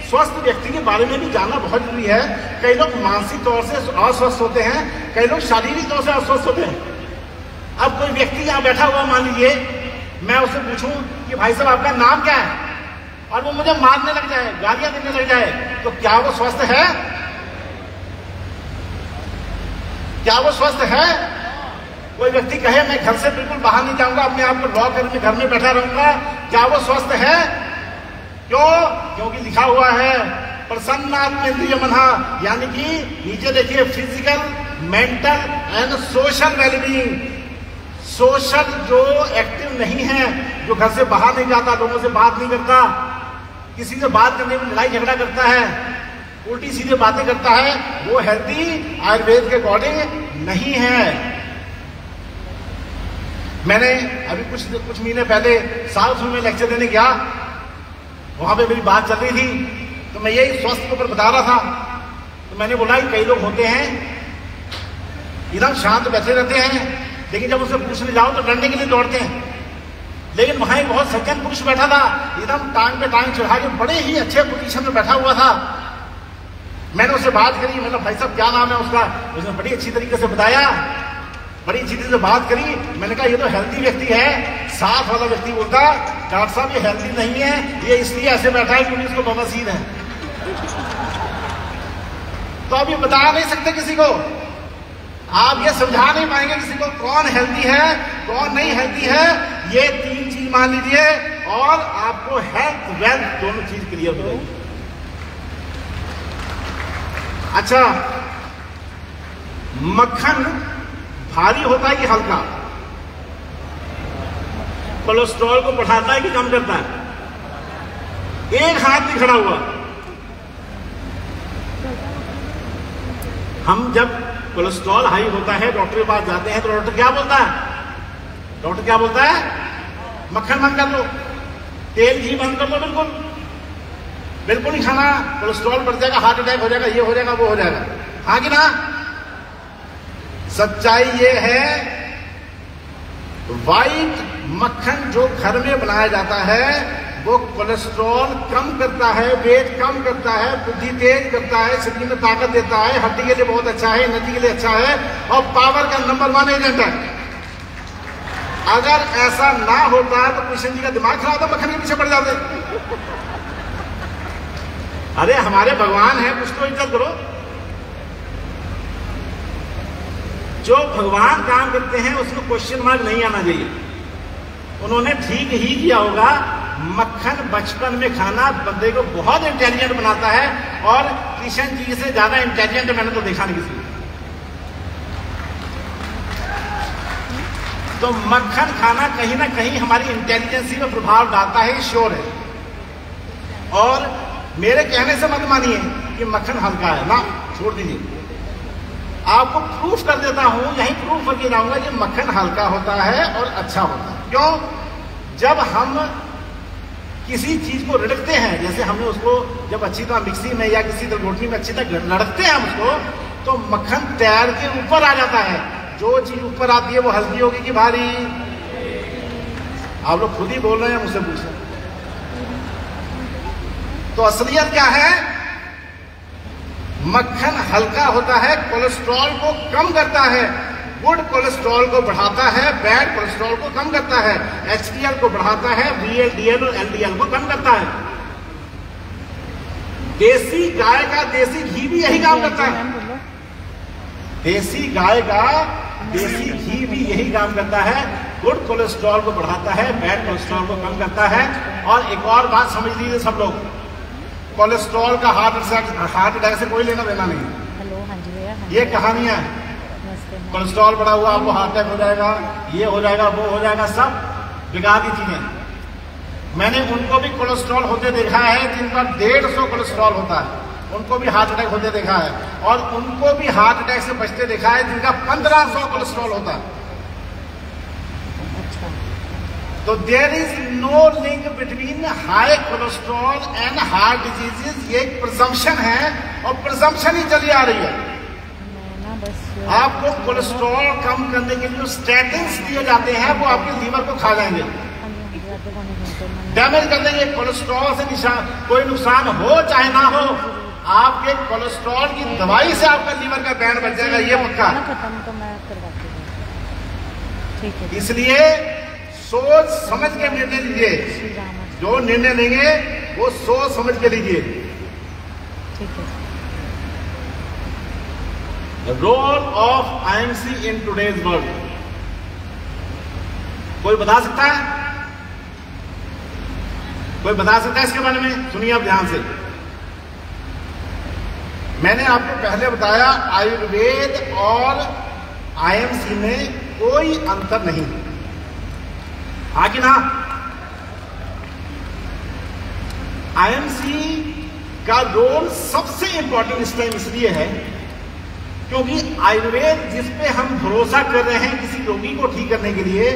स्वस्थ व्यक्ति के बारे में भी जानना बहुत जरूरी है। कई लोग मानसिक तौर से अस्वस्थ होते हैं, कई लोग शारीरिक तौर से अस्वस्थ होते हैं। अब कोई व्यक्ति यहां बैठा हुआ, मान लीजिए मैं उससे पूछूं कि भाई साहब आपका नाम क्या है, और वो मुझे मारने लग जाए, गालियां देने लग जाए, तो क्या वो स्वस्थ है? क्या वो स्वस्थ है? कोई व्यक्ति कहे मैं घर से बिल्कुल बाहर नहीं जाऊंगा, अपने आप को लॉक करके घर में बैठा रहूंगा, क्या वो स्वस्थ है? क्यों? क्योंकि लिखा हुआ है प्रसन्नात्मेन्द्रिय मनः, यानी कि नीचे देखिए physical, mental and social wellbeing. Social जो एक्टिव नहीं है, जो घर से बाहर नहीं जाता, लोगों से बात नहीं करता, किसी से बात करने में लड़ाई झगड़ा करता है, उल्टी सीधे बातें करता है, वो हेल्थी आयुर्वेद के अकॉर्डिंग नहीं है। मैंने अभी कुछ महीने पहले साउथ में लेक्चर देने गया, वहां पे मेरी बात चल रही थी, तो मैं यही स्वास्थ्य के ऊपर बता रहा था। तो मैंने बोला कि कई लोग होते हैं एकदम शांत बैठे रहते हैं, लेकिन जब उसे पूछने जाओ तो लड़ने के लिए दौड़ते हैं। लेकिन वहां एक बहुत सज्जन पुरुष बैठा था, एकदम टांग पे टांग चढ़ा के बड़े ही अच्छे पोजीशन में बैठा हुआ था। मैंने उससे बात करी, मतलब भाई साहब क्या नाम है उसका? उसने बड़ी अच्छी तरीके से बताया, बड़ी अच्छी तरीके से बात करी। मैंने कहा ये तो हेल्थी व्यक्ति है। साथ वाला व्यक्ति बोलता डॉक्टर साहब ये हेल्थी नहीं है, ये इसलिए ऐसे बैठा है क्योंकि इसको बवासीर है। तो आप ये बता नहीं सकते किसी को, आप ये समझा नहीं पाएंगे किसी को कौन हेल्थी है कौन नहीं हेल्थी है। ये 3 चीज मान लीजिए और आपको हेल्थ वेल्थ दोनों चीज क्लियर हो जाएगी। अच्छा, मक्खन भारी होता है कि हल्का? कोलेस्ट्रॉल को बढ़ाता है कि कम करता है? एक हाथ नहीं खड़ा हुआ। हम जब कोलेस्ट्रॉल हाई होता है, डॉक्टर के पास जाते हैं, तो डॉक्टर क्या बोलता है? डॉक्टर क्या बोलता है? मक्खन बंद कर लो, तेल घी बंद कर लो, बिल्कुल बिल्कुल नहीं खाना, कोलेस्ट्रॉल बढ़ जाएगा, हार्ट अटैक हो जाएगा, ये हो जाएगा, वो हो जाएगा। हाँ कि ना? सच्चाई ये है, व्हाइट मक्खन जो घर में बनाया जाता है वो कोलेस्ट्रॉल कम करता है, वेट कम करता है, बुद्धि तेज करता है, शरीर में ताकत देता है, हड्डी के लिए बहुत अच्छा है, एनर्जी के लिए अच्छा है और पावर का नंबर 1 एजेंट है। अगर ऐसा ना होता तो कृष्ण जी का दिमाग खराब होता, मक्खन के पीछे पड़ जाते। अरे हमारे भगवान है, कुछ तो इज्जत करो। जो भगवान काम करते हैं उसमें क्वेश्चन मार्क नहीं आना चाहिए। उन्होंने ठीक ही किया होगा। मक्खन बचपन में खाना बंदे को बहुत इंटेलिजेंट बनाता है, और कृष्ण जी से ज्यादा इंटेलिजेंट मैंने तो देखा नहीं किसी। तो मक्खन खाना कहीं ना कहीं हमारी इंटेलिजेंसी में प्रभाव डालता है, श्योर है। और मेरे कहने से मत मानिए कि मक्खन हल्का है, ना, छोड़ दीजिए। आपको प्रूफ कर देता हूं, यही प्रूफ करके जाऊंगा कि मक्खन हल्का होता है और अच्छा होता है। क्यों? जब हम किसी चीज को रड़कते हैं, जैसे हमने उसको जब अच्छी तरह मिक्सी में या किसी तरह रोटी में अच्छी तरह लड़कते हैं हम उसको, तो मक्खन तैर के ऊपर आ जाता है। जो चीज ऊपर आती है वो हल्की होगी कि भारी? आप लोग खुद ही बोल रहे हैं, मुझसे पूछ रहे हैं। तो असलियत क्या है? मक्खन हल्का होता है, कोलेस्ट्रॉल को कम करता है, गुड कोलेस्ट्रॉल को बढ़ाता है, बैड कोलेस्ट्रॉल को कम करता है, एचडीएल को बढ़ाता है, वीएलडीएल और एलडीएल को कम करता है। देसी गाय का देसी घी भी यही काम करता है। देसी गाय का देसी घी भी यही काम करता है, गुड कोलेस्ट्रॉल को बढ़ाता है, बैड कोलेस्ट्रॉल को कम करता है। और एक और बात समझ लीजिए सब लोग, कोलेस्ट्रॉल का हार्ट अटैक से कोई लेना देना नहीं। हेलो, हाँ जी भैया। ये कहानियां है, कोलेस्ट्रॉल बढ़ा हुआ आपको हार्ट अटैक हो जाएगा, ये हो जाएगा, वो हो जाएगा, सब बेकार की चीजें। मैंने उनको भी कोलेस्ट्रॉल होते देखा है जिनका 150 कोलेस्ट्रॉल होता है, उनको भी हार्ट अटैक होते देखा है, और उनको भी हार्ट अटैक से बचते देखा है जिनका 1500 कोलेस्ट्रॉल होता है। तो there is no link between high cholesterol and heart diseases. ये एक प्रिजम्पशन है और प्रिजम्पशन ही चली आ रही है। आपको कोलेस्ट्रॉल कम करने के लिए जो स्टैटिन्स दिए जाते हैं वो आपके लीवर को खा जाएंगे, डैमेज कर देंगे। कोलेस्ट्रॉल से कोई नुकसान हो चाहे ना हो, आपके कोलेस्ट्रॉल की दवाई से आपका लीवर का बैंड बच जाएगा, ये पक्का। इसलिए सोच समझ के निर्णय लीजिए, जो निर्णय लेंगे वो सोच समझ के लीजिए। The role of IMC in today's world, कोई बता सकता है? कोई बता सकता है इसके बारे में? सुनिए आप ध्यान से। मैंने आपको पहले बताया आयुर्वेद और आईएमसी में कोई अंतर नहीं, हाँ कि ना? आईएमसी का रोल सबसे इंपॉर्टेंट इस टाइम इसलिए है क्योंकि आयुर्वेद जिस पे हम भरोसा कर रहे हैं किसी रोगी को ठीक करने के लिए,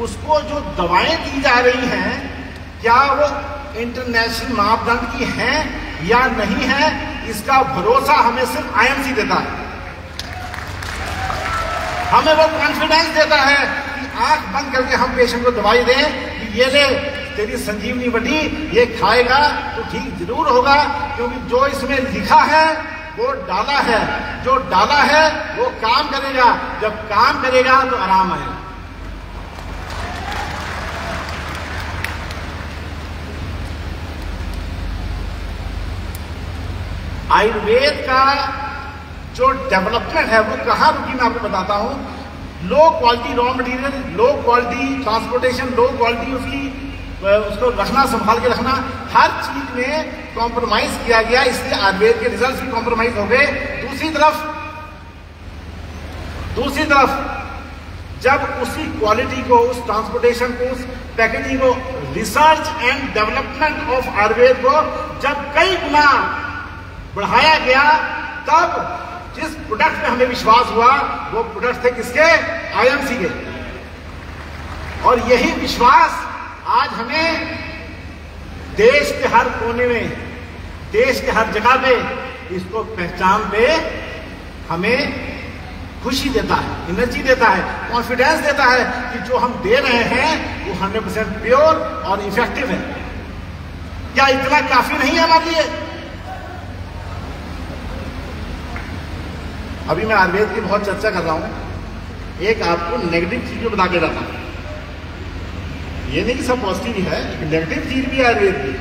उसको जो दवाएं दी जा रही हैं, क्या वो इंटरनेशनल मापदंड की हैं या नहीं है, इसका भरोसा हमें सिर्फ आईएमसी देता है। हमें वो कॉन्फिडेंस देता है कि आंख बंद करके हम पेशेंट को दवाई दें कि ये ले तेरी संजीवनी बटी, ये खाएगा तो ठीक जरूर होगा, क्योंकि जो इसमें लिखा है वो डाला है, जो डाला है वो काम करेगा, जब काम करेगा तो आराम आएगा। आयुर्वेद का जो डेवलपमेंट है वो कहाँ रुकी, मैं आपको बताता हूँ। Low quality raw material, low quality transportation, low quality उसको रखना, संभाल के रखना, हर चीज में कॉम्प्रोमाइज किया गया, इसलिए आयुर्वेद के रिजल्ट भी कॉम्प्रोमाइज हो गए। दूसरी तरफ जब उसी क्वालिटी को, उस ट्रांसपोर्टेशन को, उस पैकेजिंग को, research and development of Ayurveda को जब कई गुना बढ़ाया गया, तब जिस प्रोडक्ट में हमें विश्वास हुआ वो प्रोडक्ट थे किसके? आईएमसी के। और यही विश्वास आज हमें देश के हर कोने में, देश के हर जगह पे इसको पहचान पे हमें खुशी देता है, एनर्जी देता है, कॉन्फिडेंस देता है कि जो हम दे रहे हैं वो 100% प्योर और इफेक्टिव है। क्या इतना काफी नहीं है हमारे लिए? अभी मैं आयुर्वेद की बहुत चर्चा कर रहा हूं, एक आपको नेगेटिव चीज भी बता के जाता हूं। ये नहीं कि सब पॉजिटिव ही है, एक नेगेटिव चीज भी है आयुर्वेद की।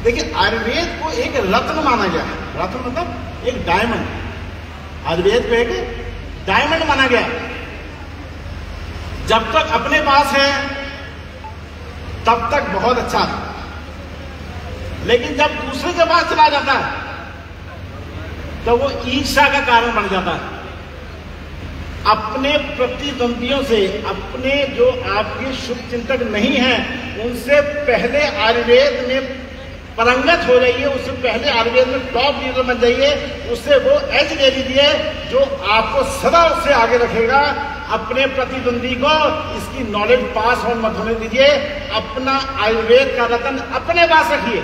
देखिए, आयुर्वेद को एक रत्न माना गया है। रत्न मतलब एक डायमंड। आयुर्वेद को एक डायमंड माना गया। जब तक अपने पास है तब तक बहुत अच्छा है, लेकिन जब दूसरे के पास चला जाता है तो वो ईर्ष्या का कारण बन जाता है। अपने प्रतिद्वंदियों से, अपने जो आपके शुभ चिंतक नहीं हैं, उनसे पहले आयुर्वेद में परंगत हो जाइए, उससे पहले आयुर्वेद में टॉप लीडर बन जाइए, उससे वो एज ले लीजिए जो आपको सदा उससे आगे रखेगा। अपने प्रतिद्वंदी को इसकी नॉलेज पास ऑन मत होने दीजिए। अपना आयुर्वेद का रतन अपने पास रखिए,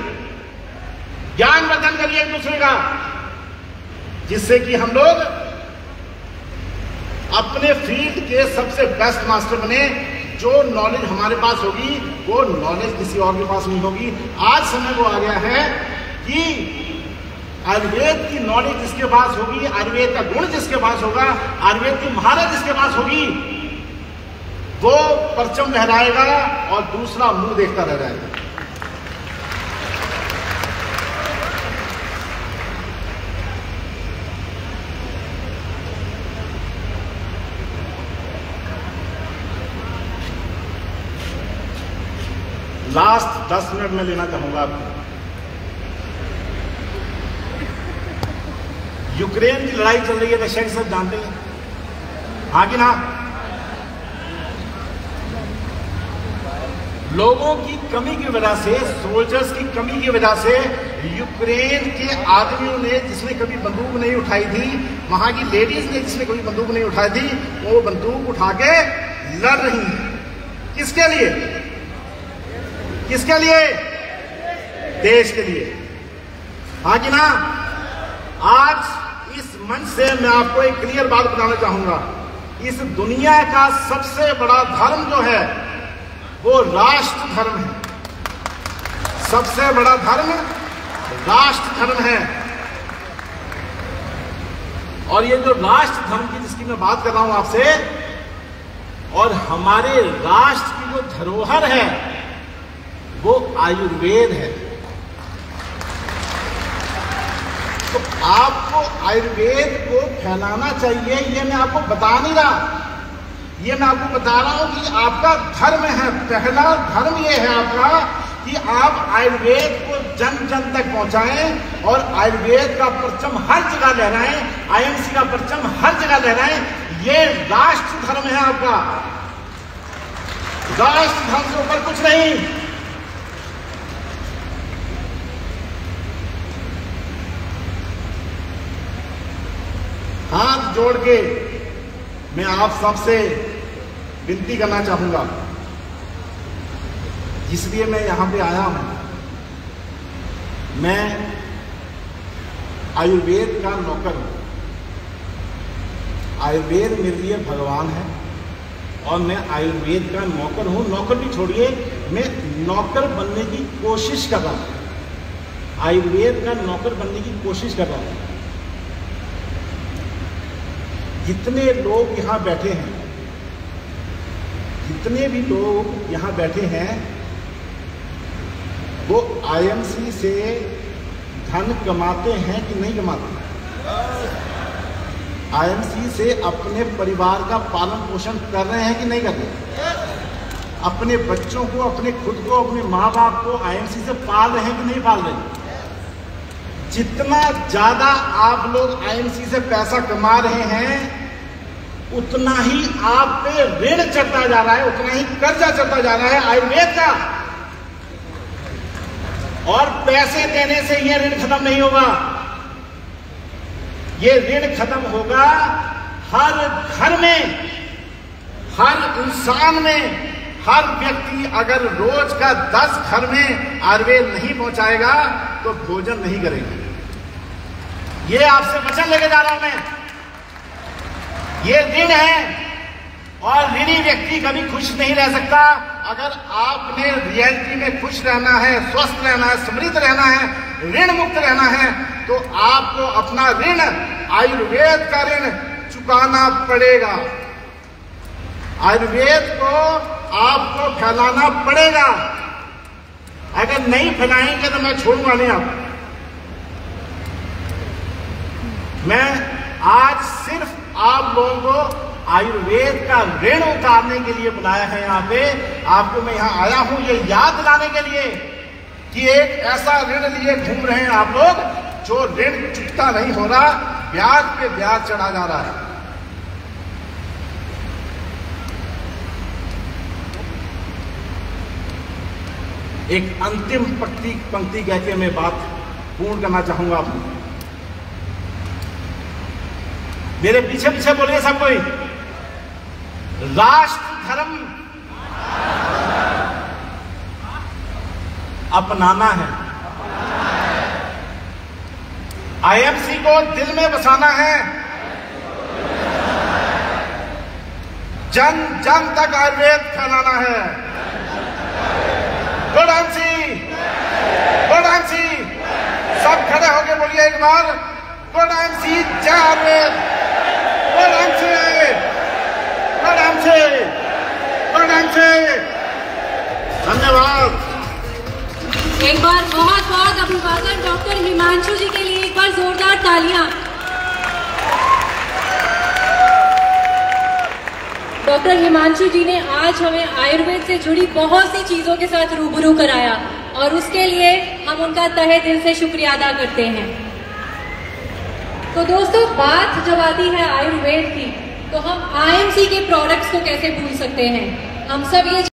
ज्ञान वर्धन करिए एक दूसरे का, जिससे कि हम लोग अपने फील्ड के सबसे बेस्ट मास्टर बने, जो नॉलेज हमारे पास होगी वो नॉलेज किसी और के पास नहीं होगी। आज समय वो आ गया है कि आयुर्वेद की नॉलेज जिसके पास होगी, आयुर्वेद का गुण जिसके पास होगा, आयुर्वेद की महारत जिसके पास होगी, वो परचम लहराएगा और दूसरा मुंह देखता रह जाएगा। लास्ट 10 मिनट में लेना चाहूंगा आपको। यूक्रेन की लड़ाई चल रही है, रशिया के साथ, जानते हैं, हाँ कि ना? लोगों की कमी की वजह से, सोल्जर्स की कमी की वजह से यूक्रेन के आदमियों ने, जिसने कभी बंदूक नहीं उठाई थी, वहां की लेडीज ने जिसने कभी बंदूक नहीं उठाई थी, वो बंदूक उठा के लड़ रही हैं। किसके लिए? किसके लिए? देश के लिए, हाँ कि ना? आज इस मंच से मैं आपको एक क्लियर बात बताना चाहूंगा। इस दुनिया का सबसे बड़ा धर्म जो है वो राष्ट्र धर्म है। सबसे बड़ा धर्म राष्ट्र धर्म है। और ये जो राष्ट्र धर्म की जिसकी मैं बात कर रहा हूं आपसे, और हमारे राष्ट्र की जो धरोहर है वो आयुर्वेद है। तो आपको आयुर्वेद को फैलाना चाहिए। ये मैं आपको बता नहीं रहा, ये मैं आपको बता रहा हूं कि आपका धर्म है। पहला धर्म ये है आपका कि आप आयुर्वेद को जन जन तक पहुंचाएं और आयुर्वेद का परचम हर जगह लहराएं, आईएमसी का परचम हर जगह लहराएं। ये राष्ट्र धर्म है आपका। राष्ट्र धर्म से ऊपर कुछ नहीं। हाथ जोड़ के मैं आप सबसे विनती करना चाहूंगा, इसलिए मैं यहां पे आया हूं। मैं आयुर्वेद का नौकर हूं। आयुर्वेद मेरे लिए भगवान है और मैं आयुर्वेद का नौकर हूं। नौकर भी छोड़िए, मैं नौकर बनने की कोशिश कर रहा हूं। आयुर्वेद का नौकर बनने की कोशिश कर रहा हूं। जितने लोग यहां बैठे हैं, जितने भी लोग यहां बैठे हैं, वो आईएमसी से धन कमाते हैं कि नहीं कमाते? आईएमसी से अपने परिवार का पालन पोषण कर रहे हैं कि नहीं कर रहे? अपने बच्चों को, अपने खुद को, अपने माँ बाप को आईएमसी से पाल रहे हैं कि नहीं पाल रहे? जितना ज्यादा आप लोग आईएमसी से पैसा कमा रहे हैं, उतना ही आप पे ऋण चढ़ता जा रहा है, उतना ही कर्जा चढ़ता जा रहा है आयुर्वेद का। और पैसे देने से यह ऋण खत्म नहीं होगा। ये ऋण खत्म होगा हर घर में, हर इंसान में। हर व्यक्ति अगर रोज का 10 घर में आयुर्वेद नहीं पहुंचाएगा तो भोजन नहीं करेगा। ये आपसे वचन लेके जा रहा हूं मैं। ये ऋण है और ऋणी व्यक्ति कभी खुश नहीं रह सकता। अगर आपने रियलिटी में खुश रहना है, स्वस्थ रहना है, समृद्ध रहना है, ऋण मुक्त रहना है, तो आपको अपना ऋण, आयुर्वेद का ऋण चुकाना पड़ेगा। आयुर्वेद को आपको फैलाना पड़ेगा। अगर नहीं फैलाएंगे तो मैं छोड़ूंगा नहीं आपको। मैं आज सिर्फ आप लोगों को आयुर्वेद का ऋण उतारने के लिए बुलाया है यहाँ पे। आपको मैं यहाँ आया हूँ ये याद दिलाने के लिए कि एक ऐसा ऋण लिए घूम रहे हैं आप लोग जो ऋण चुकता नहीं हो रहा, ब्याज पे ब्याज चढ़ा जा रहा है। एक अंतिम पंक्ति कह के मैं बात पूर्ण करना चाहूंगा आपको। मेरे पीछे पीछे बोलिए सब कोई। राष्ट्र धर्म अपनाना है। आईएमसी को दिल में बसाना है। जन जन तक आयुर्वेद फैलाना है। गुड आंसी, गुड आंसी, सब खड़े होके बोलिए एक बार, गुड आंसी, जय Ayurveda, good ANSI, good ANSI, good ANSI. धन्यवाद। एक बार बहुत बहुत अभिवादन डॉक्टर हिमांशु जी के लिए, एक बार जोरदार तालियां। डॉक्टर हिमांशु जी ने आज हमें आयुर्वेद से जुड़ी बहुत सी चीजों के साथ रूबरू कराया और उसके लिए हम उनका तहे दिल से शुक्रिया अदा करते हैं। तो दोस्तों, बात जब आती है आयुर्वेद की, तो हम आईएमसी के प्रोडक्ट्स को कैसे भूल सकते हैं। हम सब ये